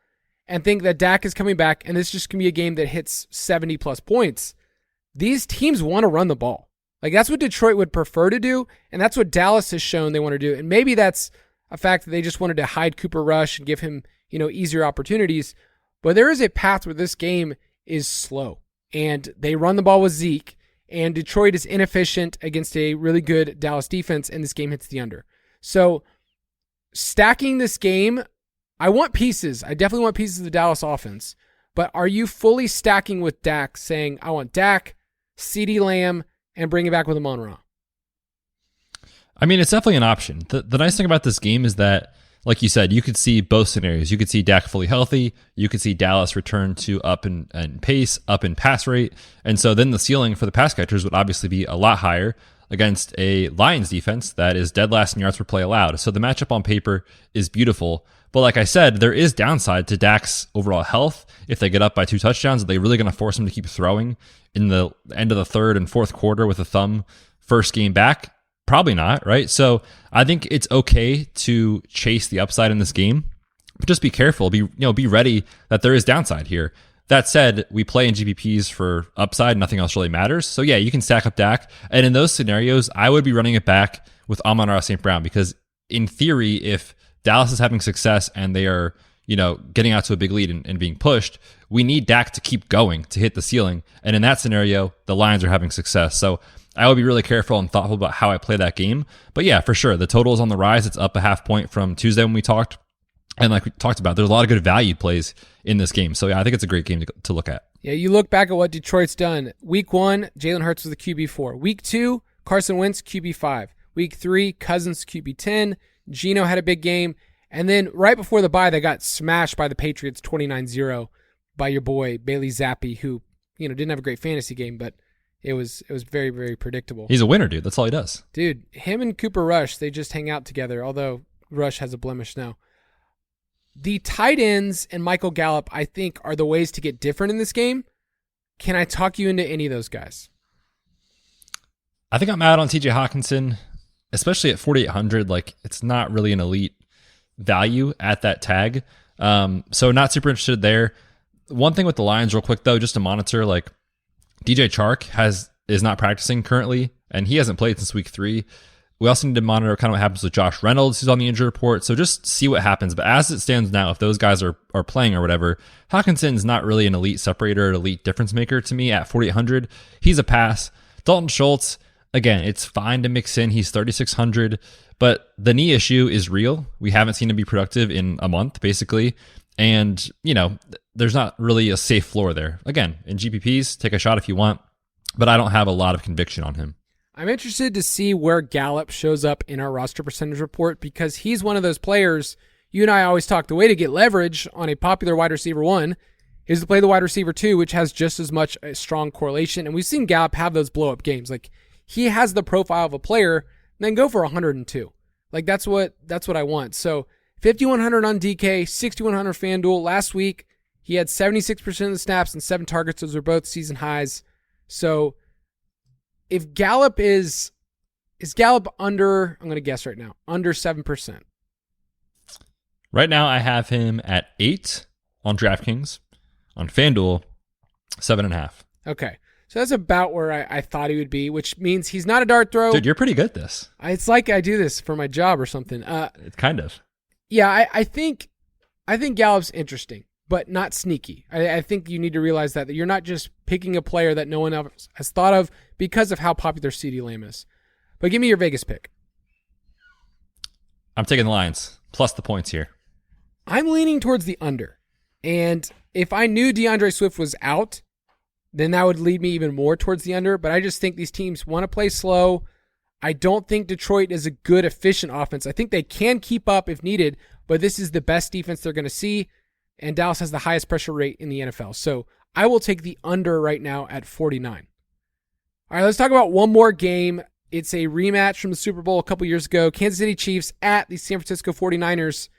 and think that Dak is coming back, and this just going to be a game that hits 70-plus points. These teams want to run the ball. Like, that's what Detroit would prefer to do, and that's what Dallas has shown they want to do. And maybe that's a fact that they just wanted to hide Cooper Rush and give him, easier opportunities. But there is a path where this game is slow, and they run the ball with Zeke, and Detroit is inefficient against a really good Dallas defense, and this game hits the under. So stacking this game, I want pieces. I definitely want pieces of the Dallas offense. But are you fully stacking with Dak, saying, I want Dak, CeeDee Lamb, and bring it back with Amon-Ra? I mean, it's definitely an option. The nice thing about this game is that, like you said, you could see both scenarios. You could see Dak fully healthy. You could see Dallas return to up in pace, up in pass rate. And so then the ceiling for the pass catchers would obviously be a lot higher against a Lions defense that is dead last in yards per play allowed. So the matchup on paper is beautiful. But like I said, there is downside to Dak's overall health. If they get up by 2 touchdowns, are they really going to force him to keep throwing in the end of the third and fourth quarter with a thumb first game back? Probably not, right? So I think it's okay to chase the upside in this game, but just be careful. Be ready that there is downside here. That said, we play in GPPs for upside. Nothing else really matters. So yeah, you can stack up Dak. And in those scenarios, I would be running it back with Amon-Ra St. Brown, because in theory, if Dallas is having success and they are, getting out to a big lead and being pushed, we need Dak to keep going to hit the ceiling. And in that scenario, the Lions are having success. So I would be really careful and thoughtful about how I play that game. But yeah, for sure, the total is on the rise. It's up a half point from Tuesday when we talked. And like we talked about, there's a lot of good value plays in this game. So yeah, I think it's a great game to look at. Yeah, you look back at what Detroit's done. Week 1, Jalen Hurts was the QB4. Week 2, Carson Wentz, QB5. Week 3, Cousins, QB10. Geno had a big game. And then right before the bye, they got smashed by the Patriots 29-0 by your boy Bailey Zappi, who, didn't have a great fantasy game, but it was very, very predictable. He's a winner, dude. That's all he does. Dude, him and Cooper Rush, they just hang out together, although Rush has a blemish now. The tight ends and Michael Gallup, I think, are the ways to get different in this game. Can I talk you into any of those guys? I think I'm out on TJ Hawkinson, especially at 4,800. Like, it's not really an elite value at that tag. So not super interested there. One thing with the Lions real quick, though, just to monitor, like, DJ Chark is not practicing currently, and he hasn't played since week 3. We also need to monitor kind of what happens with Josh Reynolds, who's on the injury report. So just see what happens. But as it stands now, if those guys are playing or whatever, Hawkinson's not really an elite separator, an elite difference maker to me at 4,800. He's a pass. Dalton Schultz, again, it's fine to mix in. He's 3,600, but the knee issue is real. We haven't seen him be productive in a month, basically. And, there's not really a safe floor there. Again, in GPPs, take a shot if you want, but I don't have a lot of conviction on him. I'm interested to see where Gallup shows up in our roster percentage report, because he's one of those players. You and I always talk, the way to get leverage on a popular wide receiver 1 is to play the wide receiver 2, which has just as much a strong correlation. And we've seen Gallup have those blow up games. Like, he has the profile of a player, and then go for 102. Like, that's what I want. So 5,100 on DK, 6,100 FanDuel. Last week, he had 76% of the snaps and 7 targets. Those are both season highs. So if Gallup is Gallup under, I'm going to guess right now, under 7%? Right now, I have him at 8 on DraftKings. On FanDuel, 7.5. Okay. So that's about where I thought he would be, which means he's not a dart throw. Dude, you're pretty good at this. It's like I do this for my job or something. It's kind of. Yeah, I think Gallup's interesting, but not sneaky. I think you need to realize that you're not just picking a player that no one else has thought of because of how popular CeeDee Lamb is. But give me your Vegas pick. I'm taking the Lions, plus the points here. I'm leaning towards the under. And if I knew DeAndre Swift was out, then that would lead me even more towards the under. But I just think these teams want to play slow. I don't think Detroit is a good, efficient offense. I think they can keep up if needed, but this is the best defense they're going to see. And Dallas has the highest pressure rate in the NFL. So I will take the under right now at 49. All right, let's talk about one more game. It's a rematch from the Super Bowl a couple years ago. Kansas City Chiefs at the San Francisco 49ers.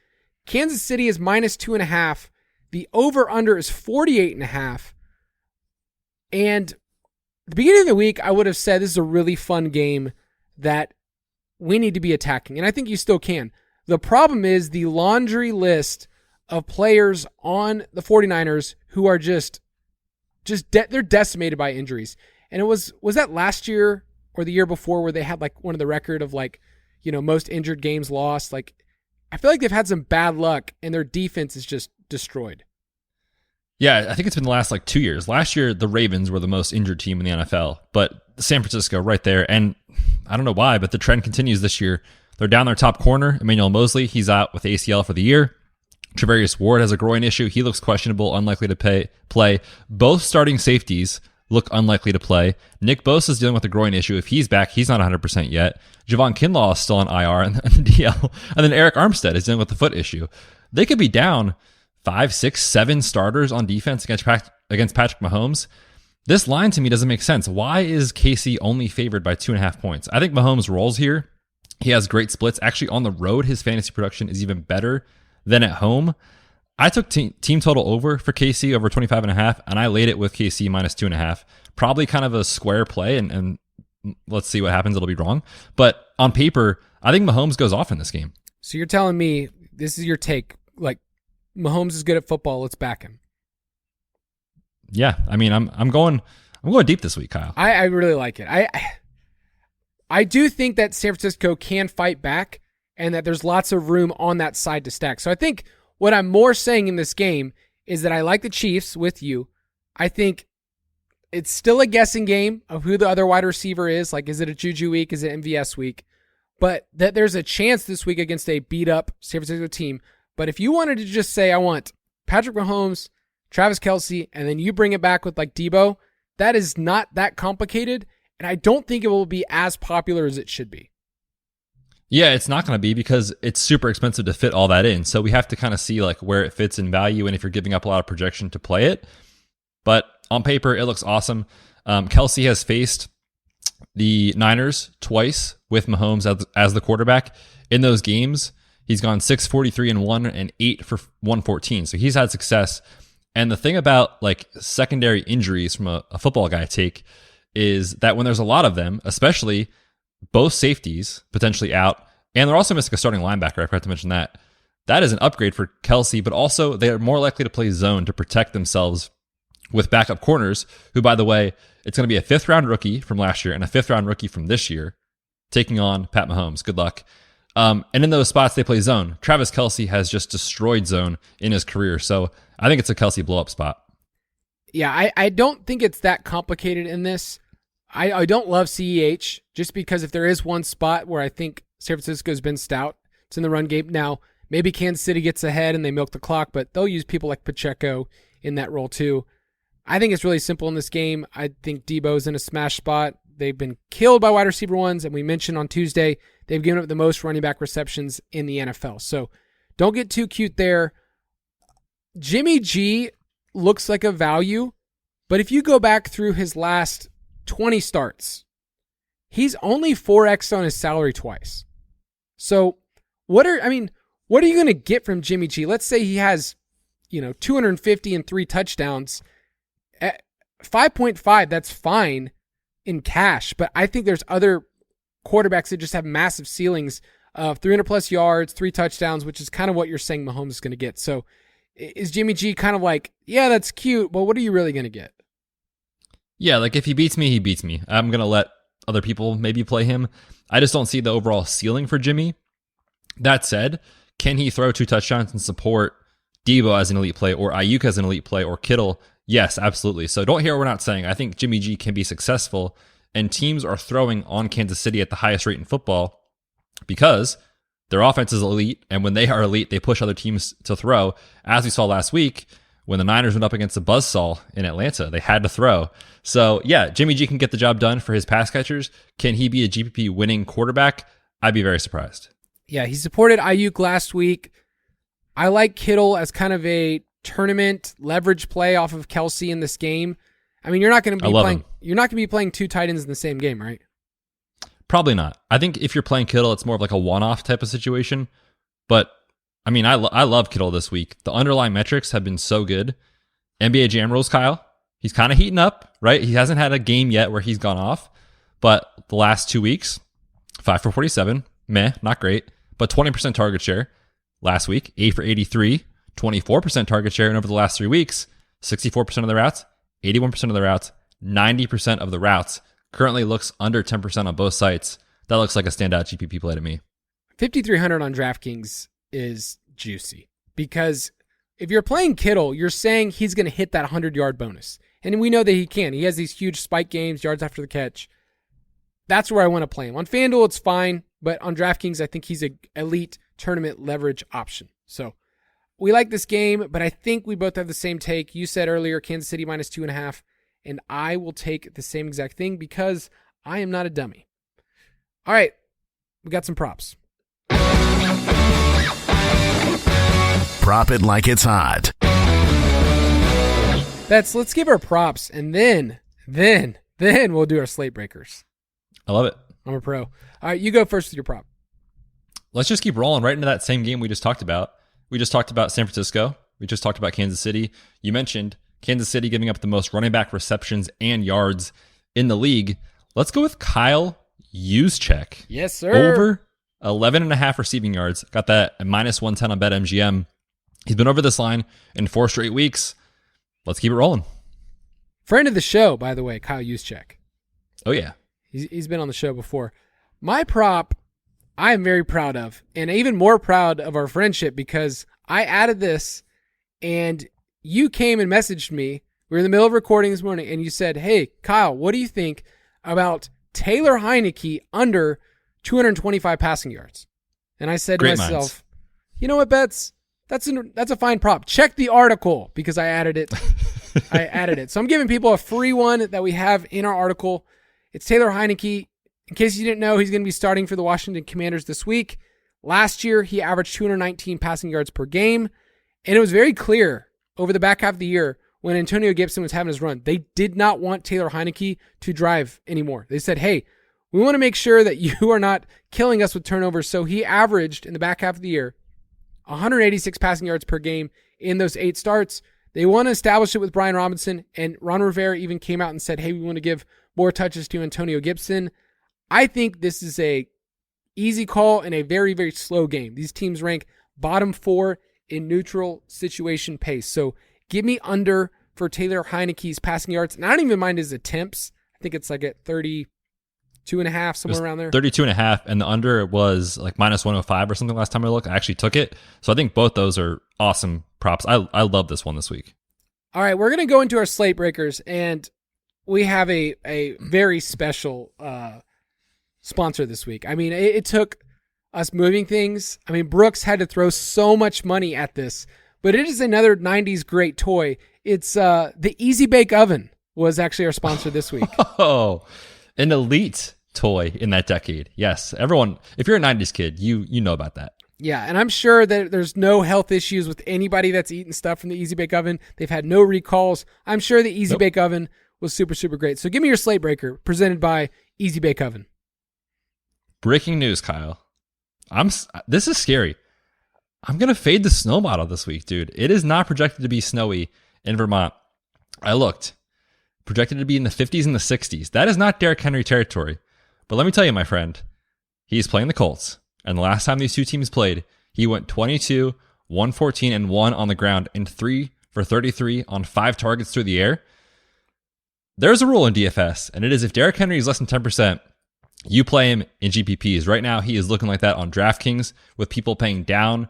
Kansas City is minus 2.5. The over-under is 48.5. And at the beginning of the week, I would have said this is a really fun game that we need to be attacking. And I think you still can. The problem is the laundry list of players on the 49ers who are they're decimated by injuries. And it was that last year or the year before where they had like one of the record of like, most injured games lost. Like, I feel like they've had some bad luck and their defense is just destroyed. Yeah, I think it's been the last 2 years. Last year, the Ravens were the most injured team in the NFL, but San Francisco right there. And I don't know why, but the trend continues this year. They're down their top corner, Emmanuel Mosley. He's out with ACL for the year. Travarius Ward has a groin issue. He looks questionable, unlikely to play. Both starting safeties look unlikely to play. Nick Bosa is dealing with a groin issue. If he's back, he's not 100% yet. Javon Kinlaw is still on IR and the DL. And then Eric Armstead is dealing with the foot issue. They could be down 5, 6, 7 starters on defense against Patrick Mahomes. This line to me doesn't make sense. Why is KC only favored by 2.5 points? I think Mahomes rolls here. He has great splits. Actually, on the road, his fantasy production is even better than at home. I took team total over for KC over 25.5, and I laid it with KC minus 2.5. Probably kind of a square play, and let's see what happens. It'll be wrong. But on paper, I think Mahomes goes off in this game. So you're telling me this is your take, like Mahomes is good at football, let's back him. Yeah, I mean, I'm going deep this week, Kyle. I really like it. I do think that San Francisco can fight back and that there's lots of room on that side to stack. So I think what I'm more saying in this game is that I like the Chiefs with you. I think it's still a guessing game of who the other wide receiver is. Like, is it a Juju week? Is it MVS week? But that there's a chance this week against a beat-up San Francisco team. But if you wanted to just say, I want Patrick Mahomes, Travis Kelce, and then you bring it back with like Debo, that is not that complicated. And I don't think it will be as popular as it should be. Yeah, it's not going to be because it's super expensive to fit all that in. So we have to kind of see like where it fits in value and if you're giving up a lot of projection to play it. But on paper, it looks awesome. Kelce has faced the Niners twice with Mahomes as the quarterback. In those games, he's gone 6-43-1 and 8 for 114. So he's had success. And the thing about like secondary injuries from a football guy take is that when there's a lot of them, especially both safeties potentially out, and they're also missing a starting linebacker, I forgot to mention that. That is an upgrade for Kelce, but also they're more likely to play zone to protect themselves with backup corners, who, by the way, it's going to be a 5th-round rookie from last year and a 5th-round rookie from this year taking on Pat Mahomes. Good luck. And in those spots, they play zone. Travis Kelce has just destroyed zone in his career, so I think it's a Kelce blow-up spot. Yeah, I don't think it's that complicated in this. I don't love CEH just because if there is one spot where I think San Francisco's been stout, it's in the run game. Now, maybe Kansas City gets ahead and they milk the clock, but they'll use people like Pacheco in that role too. I think it's really simple in this game. I think Debo's in a smash spot. They've been killed by wide receiver ones, and we mentioned on Tuesday, they've given up the most running back receptions in the NFL. So don't get too cute there. Jimmy G looks like a value, but if you go back through his last 20 starts, he's only 4x on his salary twice. So what are you going to get from Jimmy G? Let's say he has, 250 and 3 touchdowns. At 5.5, that's fine in cash, but I think there's other quarterbacks that just have massive ceilings of 300 plus yards, 3 touchdowns, which is kind of what you're saying Mahomes is going to get. So is Jimmy G kind of like, yeah, that's cute, but what are you really going to get? Yeah, like if he beats me, he beats me. I'm going to let other people maybe play him. I just don't see the overall ceiling for Jimmy. That said, can he throw 2 touchdowns and support Debo as an elite play or Ayuk as an elite play or Kittle? Yes, absolutely. So don't hear what we're not saying. I think Jimmy G can be successful and teams are throwing on Kansas City at the highest rate in football because their offense is elite, and when they are elite, they push other teams to throw. As we saw last week, when the Niners went up against the buzzsaw in Atlanta, they had to throw. So, yeah, Jimmy G can get the job done for his pass catchers. Can he be a GPP winning quarterback? I'd be very surprised. Yeah, he supported Ayuk last week. I like Kittle as kind of a tournament leverage play off of Kelsey in this game. I mean, you're not going to be playing two tight ends in the same game, right? Probably not. I think if you're playing Kittle, it's more of like a one-off type of situation. But I mean, I love Kittle this week. The underlying metrics have been so good. NBA Jam rules, Kyle. He's kind of heating up, right? He hasn't had a game yet where he's gone off, but the last 2 weeks, 5 for 47, not great, but 20% target share. Last week, 8 for 83, 24% target share, and over the last 3 weeks, 64% of the routes, 81% of the routes, 90% of the routes. Currently looks under 10% on both sites. That looks like a standout GPP play to me. 5,300 on DraftKings is juicy because if you're playing Kittle, you're saying he's going to hit that 100-yard bonus. And we know that he can. He has these huge spike games, yards after the catch. That's where I want to play him. On FanDuel, it's fine, but on DraftKings, I think he's an elite tournament leverage option. So we like this game, but I think we both have the same take. You said earlier, Kansas City minus 2.5, and I will take the same exact thing because I am not a dummy. All right, we got some props. Prop it like it's hot. Betz, let's give our props, and then we'll do our slate breakers. I love it. I'm a pro. All right, you go first with your prop. Let's just keep rolling right into that same game we just talked about. We just talked about San Francisco. We just talked about Kansas City. You mentioned Kansas City giving up the most running back receptions and yards in the league. Let's go with Kyle Juszczyk. Yes, sir. Over 11.5 receiving yards. Got that at minus 110 on BetMGM. He's been over this line in 4 straight weeks. Let's keep it rolling. Friend of the show, by the way, Kyle Juszczyk. Oh, yeah. He's been on the show before. My prop, I am very proud of, and even more proud of our friendship because I added this, and you came and messaged me. We were in the middle of recording this morning, and you said, hey, Kyle, what do you think about Taylor Heineke under 225 passing yards? And I said to myself, you know what, Betz? That's a fine prop. Check the article because I added it. So I'm giving people a free one that we have in our article. It's Taylor Heineke. In case you didn't know, he's going to be starting for the Washington Commanders this week. Last year, he averaged 219 passing yards per game. And it was very clear over the back half of the year when Antonio Gibson was having his run, they did not want Taylor Heineke to drive anymore. They said, hey, we want to make sure that you are not killing us with turnovers. So he averaged in the back half of the year 186 passing yards per game in those 8 starts. They want to establish it with Brian Robinson, and Ron Rivera even came out and said, hey, we want to give more touches to Antonio Gibson. I think this is a easy call in a very, very slow game. These teams rank bottom 4 in neutral situation pace. So give me under for Taylor Heineke's passing yards. And I don't even mind his attempts. I think it's like at 32.5, somewhere around there. 32.5, and the under was like minus 105 or something last time I looked. I actually took it. So I think both those are awesome props. I love this one this week. All right, we're going to go into our slate breakers, and we have a very special sponsor this week. I mean, it took us moving things. I mean, Brooks had to throw so much money at this, but it is another 90s great toy. It's the Easy Bake Oven was actually our sponsor this week. Oh, an elite toy in that decade. Yes, everyone, if you're a 90s kid, you know about that. Yeah, and I'm sure that there's no health issues with anybody that's eaten stuff from the Easy Bake Oven. They've had no recalls. I'm sure the Easy Bake Oven was super, super great. So give me your slate breaker presented by Easy Bake Oven. Breaking news, Kyle. This is scary. I'm going to fade the snow model this week, dude. It is not projected to be snowy in Vermont. I looked. Projected to be in the 50s and the 60s. That is not Derrick Henry territory. But let me tell you, my friend, he's playing the Colts. And the last time these two teams played, he went 22, 114, and 1 on the ground and 3 for 33 on 5 targets through the air. There's a rule in DFS, and it is if Derrick Henry is less than 10%, you play him in GPPs. Right now, he is looking like that on DraftKings with people paying down,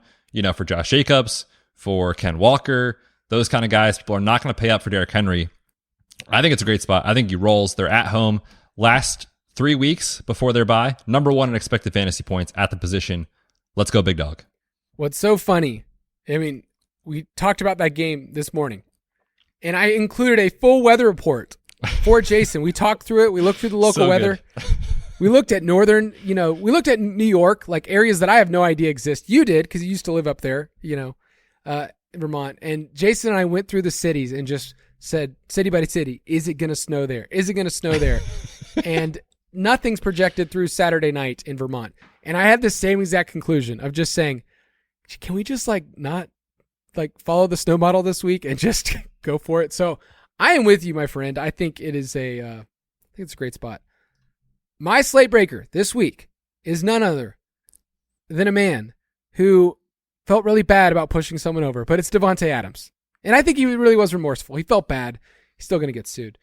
for Josh Jacobs, for Ken Walker, those kind of guys. People are not going to pay up for Derrick Henry. I think it's a great spot. I think he rolls. They're at home. Last 3 weeks before their bye, number 1 in expected fantasy points at the position. Let's go, big dog. What's so funny, I mean, we talked about that game this morning, and I included a full weather report for Jason. We talked through it. We looked through the local weather. We looked at northern, we looked at New York, like areas that I have no idea exist. You did, because you used to live up there, in Vermont. And Jason and I went through the cities and just said, city by city, is it going to snow there? Is it going to snow there? And nothing's projected through Saturday night in Vermont. And I had the same exact conclusion of just saying, can we just not follow the snow model this week and just go for it? So I am with you, my friend. I think it's a great spot. My slate breaker this week is none other than a man who felt really bad about pushing someone over, but it's Davante Adams. And I think he really was remorseful. He felt bad. He's still going to get sued.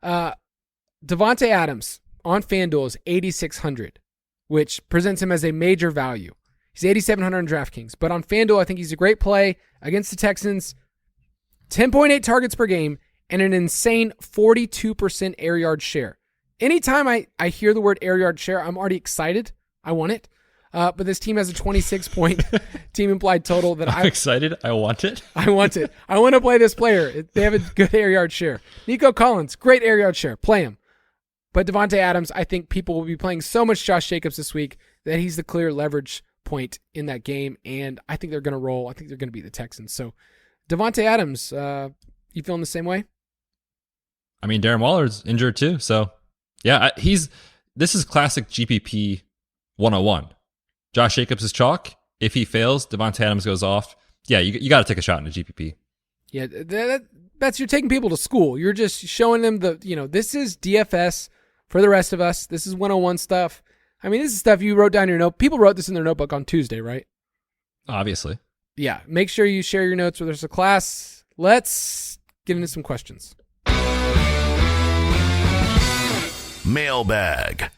Davante Adams on FanDuel is 8,600, which presents him as a major value. He's 8,700 on DraftKings, but on FanDuel, I think he's a great play against the Texans. 10.8 targets per game and an insane 42% air yard share. Anytime I hear the word air yard share, I'm already excited. I want it. But this team has a 26-point team implied total that I'm excited. I want it. I want it. I want to play this player. They have a good air yard share. Nico Collins, great air yard share. Play him. But Davante Adams, I think people will be playing so much Josh Jacobs this week that he's the clear leverage point in that game, and I think they're going to roll. I think they're going to beat the Texans. So Davante Adams, you feeling the same way? I mean, Darren Waller's injured too, so yeah, this is classic GPP 101. Josh Jacobs is chalk. If he fails, Davante Adams goes off. Yeah, you got to take a shot in a GPP. Yeah, that's you're taking people to school. You're just showing them this is DFS for the rest of us. This is 101 stuff. I mean, this is stuff you wrote down in your note. People wrote this in their notebook on Tuesday, right? Obviously. Yeah. Make sure you share your notes with us at class. Let's get into some questions. Mailbag.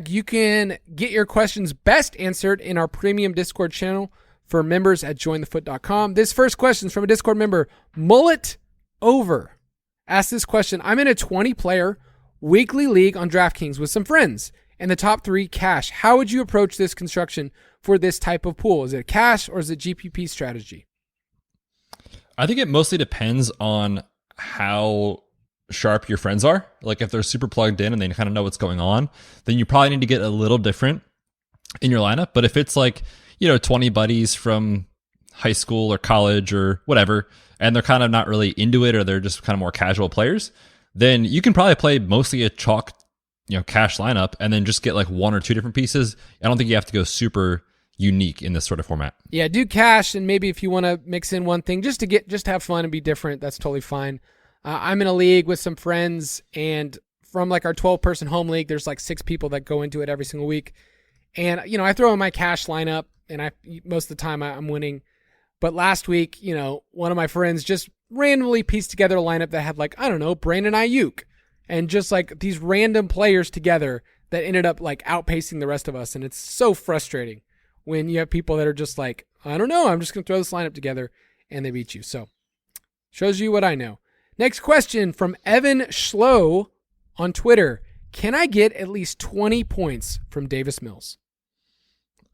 You can get your questions best answered in our premium Discord channel for members at jointhefoot.com. This first question is from a Discord member, Mullet Over. Ask this question. I'm in a 20-player weekly league on DraftKings with some friends, and the top 3 cash. How would you approach this construction for this type of pool? Is it cash or is it GPP strategy? I think it mostly depends on how sharp your friends are. Like if they're super plugged in and they kind of know what's going on, then you probably need to get a little different in your lineup. But if it's 20 buddies from high school or college or whatever, and they're kind of not really into it, or they're just kind of more casual players, then you can probably play mostly a chalk, cash lineup and then just get 1 or 2 different pieces. I don't think you have to go super unique in this sort of format. Yeah, do cash, and maybe if you want to mix in one thing just to have fun and be different, that's totally fine. I'm in a league with some friends, and from our 12-person home league, there's 6 people that go into it every single week. And, I throw in my cash lineup, and most of the time I'm winning. But last week, one of my friends just randomly pieced together a lineup that had Brandon Ayuk, and just these random players together that ended up outpacing the rest of us. And it's so frustrating when you have people that are just I don't know, I'm just going to throw this lineup together, and they beat you. So shows you what I know. Next question from Evan Schlow on Twitter. Can I get at least 20 points from Davis Mills?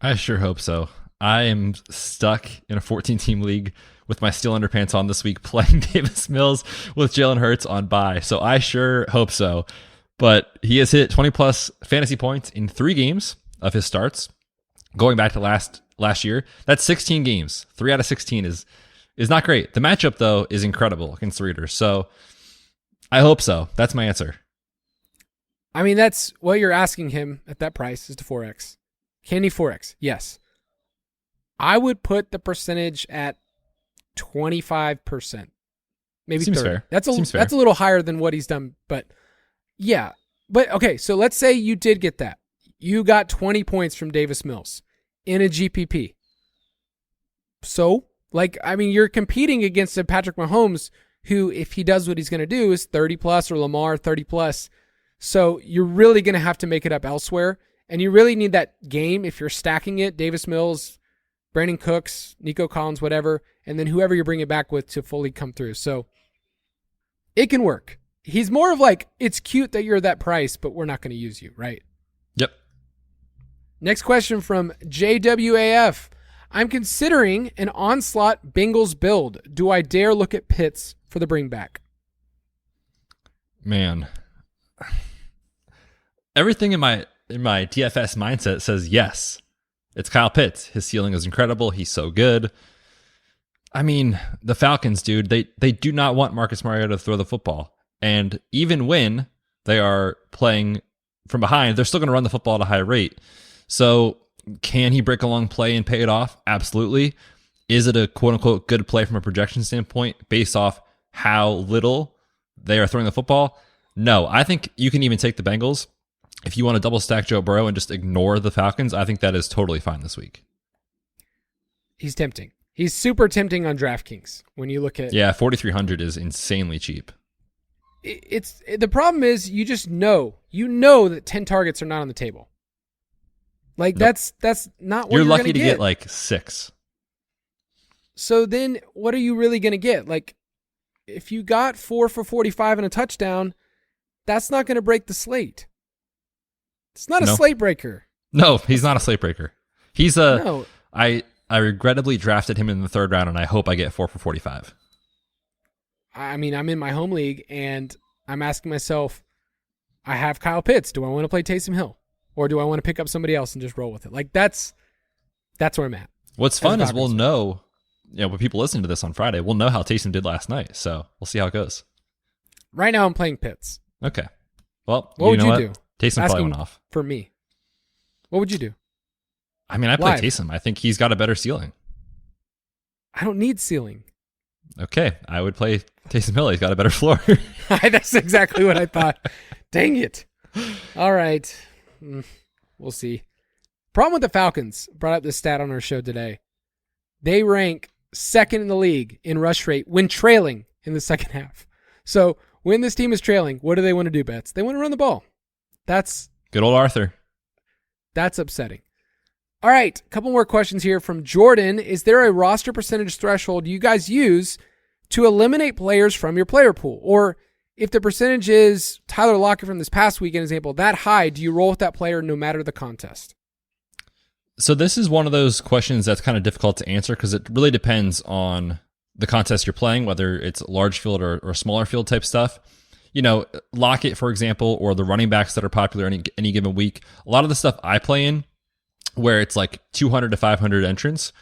I sure hope so. I am stuck in a 14-team league with my steel underpants on this week playing Davis Mills with Jalen Hurts on bye. So I sure hope so. But he has hit 20-plus fantasy points in 3 games of his starts. Going back to last year, that's 16 games. 3 out of 16 is not great. The matchup, though, is incredible against the Raiders. So I hope so. That's my answer. I mean, that's what you're asking him at that price is to 4X. Can he 4X? Yes. I would put the percentage at 25%. Maybe Seems 30. Fair. That's fair. a little higher than what he's done, but yeah. But okay, so let's say you did get that. You got 20 points from Davis Mills in a GPP. So, you're competing against a Patrick Mahomes who, if he does what he's going to do, is 30 plus, or Lamar 30 plus. So you're really going to have to make it up elsewhere. And you really need that game if you're stacking it, Davis Mills, Brandon Cooks, Nico Collins, whatever, and then whoever you bring it back with to fully come through. So it can work. He's more of like, it's cute that you're that price, but we're not going to use you, right? Yep. Next question from JWAF. I'm considering an onslaught Bengals build. Do I dare look at Pitts for the bring back? Man. Everything in my DFS mindset says yes. It's Kyle Pitts. His ceiling is incredible. He's so good. I mean, the Falcons, dude, they do not want Marcus Mariota to throw the football. And even when they are playing from behind, they're still going to run the football at a high rate. So can he break a long play and pay it off? Absolutely. Is it a quote-unquote good play from a projection standpoint based off how little they are throwing the football? No. I think you can even take the Bengals. If you want to double stack Joe Burrow and just ignore the Falcons, I think that is totally fine this week. He's tempting. He's super tempting on DraftKings when you look at... Yeah, 4,300 is insanely cheap. It's the problem is you just know. You know that 10 targets are not on the table. Like, nope. That's not what you're lucky to get like 6. So then what are you really going to get? Like, if you got 4 for 45 and a touchdown, that's not going to break the slate. It's not a slate breaker. No, he's not a slate breaker. He's a... No. I regrettably drafted him in the 3rd round, and I hope I get 4 for 45. I mean, I'm in my home league, and I'm asking myself, I have Kyle Pitts. Do I want to play Taysom Hill? Or do I want to pick up somebody else and just roll with it? Like, that's where I'm at. What's fun is we'll know, when people listen to this on Friday, we'll know how Taysom did last night. So we'll see how it goes. Right now I'm playing Pitts. Okay. Well, what would you do? Taysom probably went off. For me. What would you do? I mean, I play Taysom. I think he's got a better ceiling. I don't need ceiling. Okay. I would play Taysom Hill. He's got a better floor. That's exactly what I thought. Dang it. All right. We'll see. Problem with the Falcons, brought up this stat on our show today. They rank 2nd in the league in rush rate when trailing in the second half. So when this team is trailing, what do they want to do, Betts? They want to run the ball. That's good old Arthur. That's upsetting. All right, a couple more questions here from Jordan. Is there a roster percentage threshold you guys use to eliminate players from your player pool? Or if the percentage is Tyler Lockett from this past weekend example that high, do you roll with that player no matter the contest? So this is one of those questions that's kind of difficult to answer because it really depends on the contest you're playing, whether it's large field or smaller field type stuff. Lockett, for example, or the running backs that are popular any given week. A lot of the stuff I play in where it's like 200 to 500 entrants,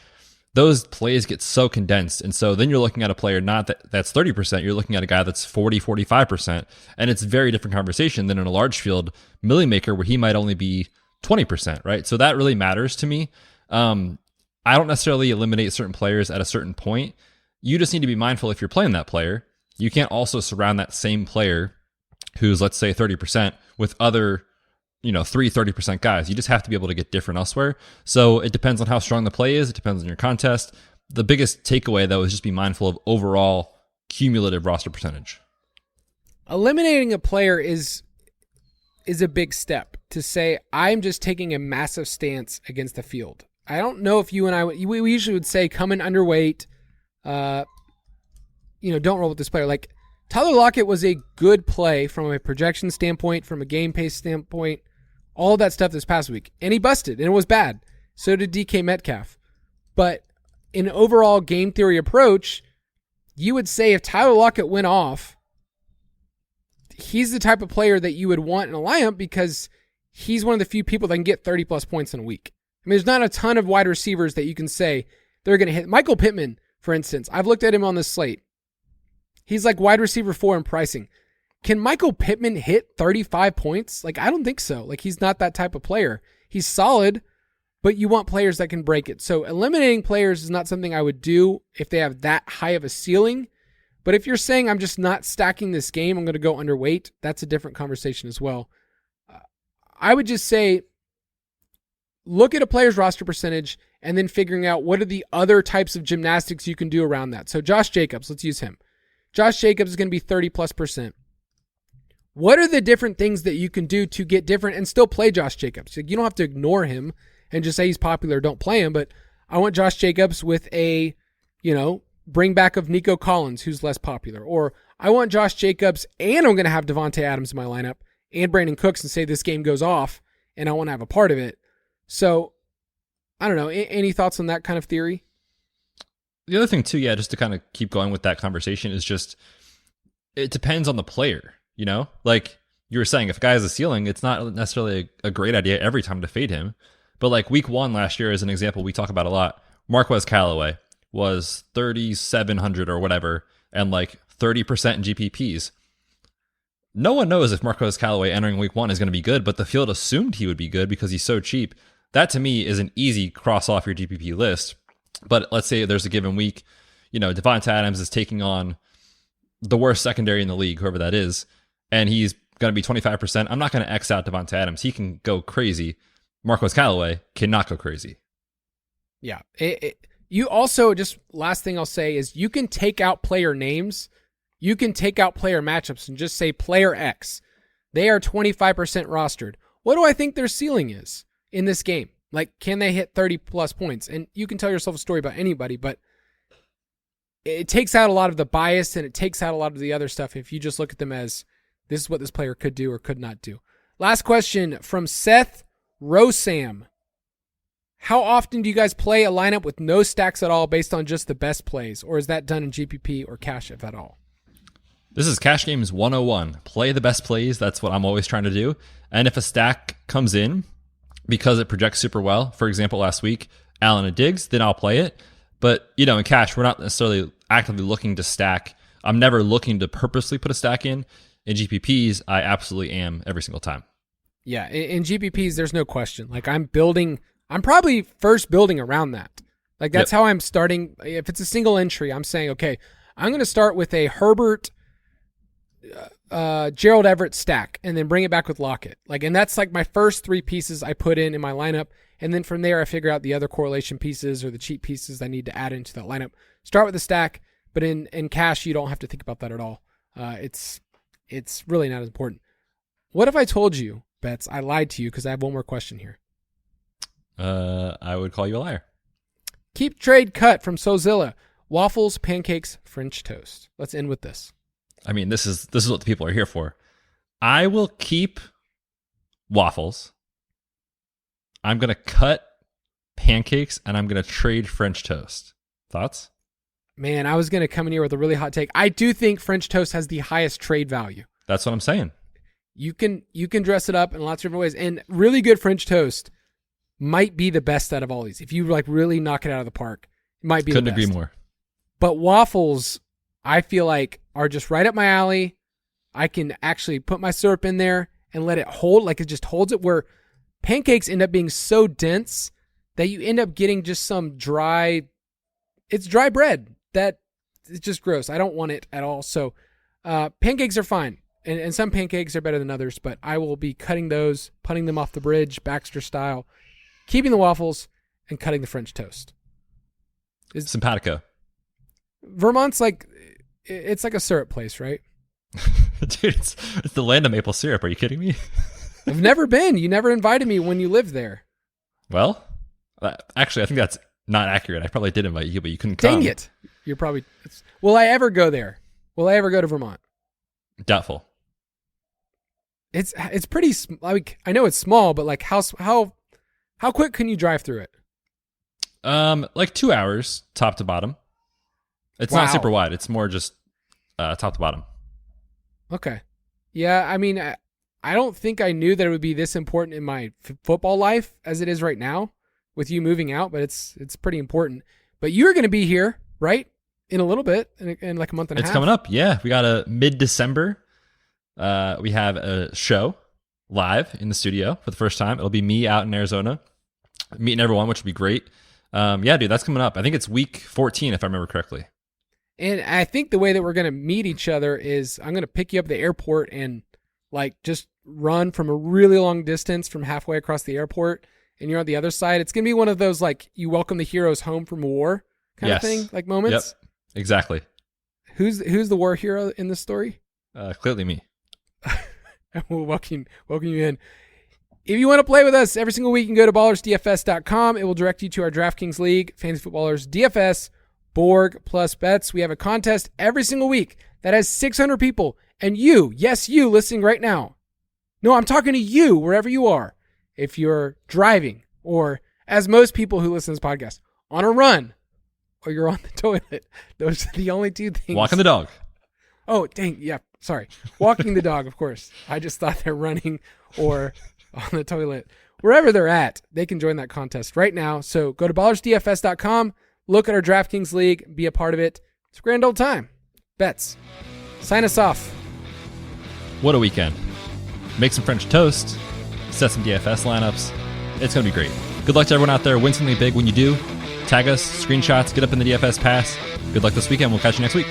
those plays get so condensed. And so then you're looking at a player not that's 30%, you're looking at a guy that's 40, 45%. And it's a very different conversation than in a large field millie maker where he might only be 20%, right? So that really matters to me. I don't necessarily eliminate certain players at a certain point. You just need to be mindful if you're playing that player. You can't also surround that same player who's, let's say, 30% with other, 30% guys. You just have to be able to get different elsewhere. So it depends on how strong the play is. It depends on your contest. The biggest takeaway, though, is just be mindful of overall cumulative roster percentage. Eliminating a player is a big step to say, I'm just taking a massive stance against the field. I don't know if you and I, we usually would say come in underweight, don't roll with this player. Like Tyler Lockett was a good play from a projection standpoint, from a game pace standpoint, all of that stuff this past week. And he busted, and it was bad. So did DK Metcalf. But in overall game theory approach, you would say if Tyler Lockett went off, he's the type of player that you would want in a lineup because he's one of the few people that can get 30-plus points in a week. I mean, there's not a ton of wide receivers that you can say they're going to hit. Michael Pittman, for instance, I've looked at him on this slate. He's like wide receiver 4 in pricing. Can Michael Pittman hit 35 points? Like, I don't think so. Like, he's not that type of player. He's solid, but you want players that can break it. So eliminating players is not something I would do if they have that high of a ceiling. But if you're saying I'm just not stacking this game, I'm going to go underweight, that's a different conversation as well. I would just say look at a player's roster percentage and then figuring out what are the other types of gymnastics you can do around that. So Josh Jacobs, let's use him. Josh Jacobs is going to be 30+%. What are the different things that you can do to get different and still play Josh Jacobs? You don't have to ignore him and just say he's popular, don't play him. But I want Josh Jacobs with a, bring back of Nico Collins, who's less popular. Or I want Josh Jacobs, and I'm going to have Devontae Adams in my lineup, and Brandon Cooks, and say this game goes off, and I want to have a part of it. So, I don't know. Any thoughts on that kind of theory? The other thing too, just to kind of keep going with that conversation, is just it depends on the player. Like you were saying, if a guy has a ceiling, it's not necessarily a great idea every time to fade him. But like week 1 last year, as an example, we talk about a lot. Marquez Callaway was 3,700 or whatever, and like 30% in GPPs. No one knows if Marquez Callaway entering week 1 is going to be good, but the field assumed he would be good because he's so cheap. That to me is an easy cross off your GPP list. But let's say there's a given week, Devontae Adams is taking on the worst secondary in the league, whoever that is, and he's going to be 25%. I'm not going to X out Devontae Adams. He can go crazy. Marquez Callaway cannot go crazy. Yeah. You also, just last thing I'll say is you can take out player names. You can take out player matchups and just say player X. They are 25% rostered. What do I think their ceiling is in this game? Like, can they hit 30 plus points? And you can tell yourself a story about anybody, but it takes out a lot of the bias and it takes out a lot of the other stuff if you just look at them as this is what this player could do or could not do. Last question from Seth Rosam. How often do you guys play a lineup with no stacks at all based on just the best plays? Or is that done in GPP or cash if at all? This is Cash Games 101. Play the best plays. That's what I'm always trying to do. And if a stack comes in because it projects super well, for example, last week, Allen and Diggs, then I'll play it. But, in cash, we're not necessarily actively looking to stack. I'm never looking to purposely put a stack in. In GPPs, I absolutely am every single time. Yeah, in GPPs, there's no question. Like, I'm probably first building around that. Like, that's how I'm starting. If it's a single entry, I'm saying, okay, I'm going to start with a Herbert, Gerald Everett stack and then bring it back with Lockett. And that's like my first 3 pieces I put in my lineup. And then from there, I figure out the other correlation pieces or the cheap pieces I need to add into that lineup. Start with the stack, but in cash, you don't have to think about that at all. It's really not as important. What if I told you, Betz, I lied to you because I have one more question here. I would call you a liar. Keep trade cut from Sozilla. Waffles, pancakes, French toast. Let's end with this. I mean, this is what the people are here for. I will keep waffles. I'm going to cut pancakes, and I'm going to trade French toast. Thoughts? Man, I was going to come in here with a really hot take. I do think French toast has the highest trade value. That's what I'm saying. You can dress it up in lots of different ways, and really good French toast might be the best out of all these. If you really knock it out of the park, it might be the best. Couldn't agree more. But waffles, I feel like, are just right up my alley. I can actually put my syrup in there and let it hold, like it just holds it, where pancakes end up being so dense that you end up getting just some dry bread that is just gross. I don't want it at all. So pancakes are fine. And some pancakes are better than others, but I will be cutting those, putting them off the bridge, Baxter style, keeping the waffles, and cutting the French toast. Simpatico. Vermont's it's like a syrup place, right? Dude, it's the land of maple syrup. Are you kidding me? I've never been. You never invited me when you lived there. Well, actually, I think that's not accurate. I probably did invite you, but you couldn't come. Dang it. You're probably... Will I ever go there? Will I ever go to Vermont? Doubtful. It's pretty... I know it's small, but how quick can you drive through it? 2 hours, top to bottom. It's not super wide. It's more just top to bottom. Okay. Yeah, I mean, I don't think I knew that it would be this important in my football life as it is right now with you moving out, but it's pretty important. But you're going to be here, right? In a little bit, in like a month and a half. It's coming up, yeah. We got a mid-December. We have a show live in the studio for the first time. It'll be me out in Arizona, meeting everyone, which will be great. Yeah, dude, that's coming up. I think it's week 14, if I remember correctly. And I think the way that we're going to meet each other is I'm going to pick you up at the airport and just run from a really long distance from halfway across the airport, and you're on the other side. It's going to be one of those you welcome the heroes home from war kind of thing, moments. Yep, exactly. Who's the war hero in this story? Clearly me. We'll welcome you in. If you want to play with us every single week, you can go to ballersdfs.com. It will direct you to our DraftKings League, Fantasy Footballers DFS, Borg plus Betz. We have a contest every single week that has 600 people, and you, yes, you listening right now. No, I'm talking to you wherever you are. If you're driving, or as most people who listen to this podcast, on a run, or you're on the toilet. Those are the only two things. Walking the dog. Oh, dang. Yeah. Sorry. Walking the dog, of course. I just thought they're running or on the toilet. Wherever they're at, they can join that contest right now. So go to ballersdfs.com, look at our DraftKings league, be a part of it. It's a grand old time. Betz, sign us off. What a weekend. Make some French toast, set some DFS lineups. It's going to be great. Good luck to everyone out there. Win something big when you do. Tag us, screenshots, get up in the DFS Pass. Good luck this weekend. We'll catch you next week.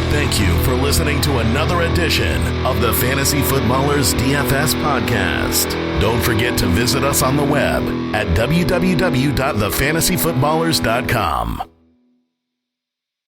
Thank you for listening to another edition of the Fantasy Footballers DFS Podcast. Don't forget to visit us on the web at www.thefantasyfootballers.com.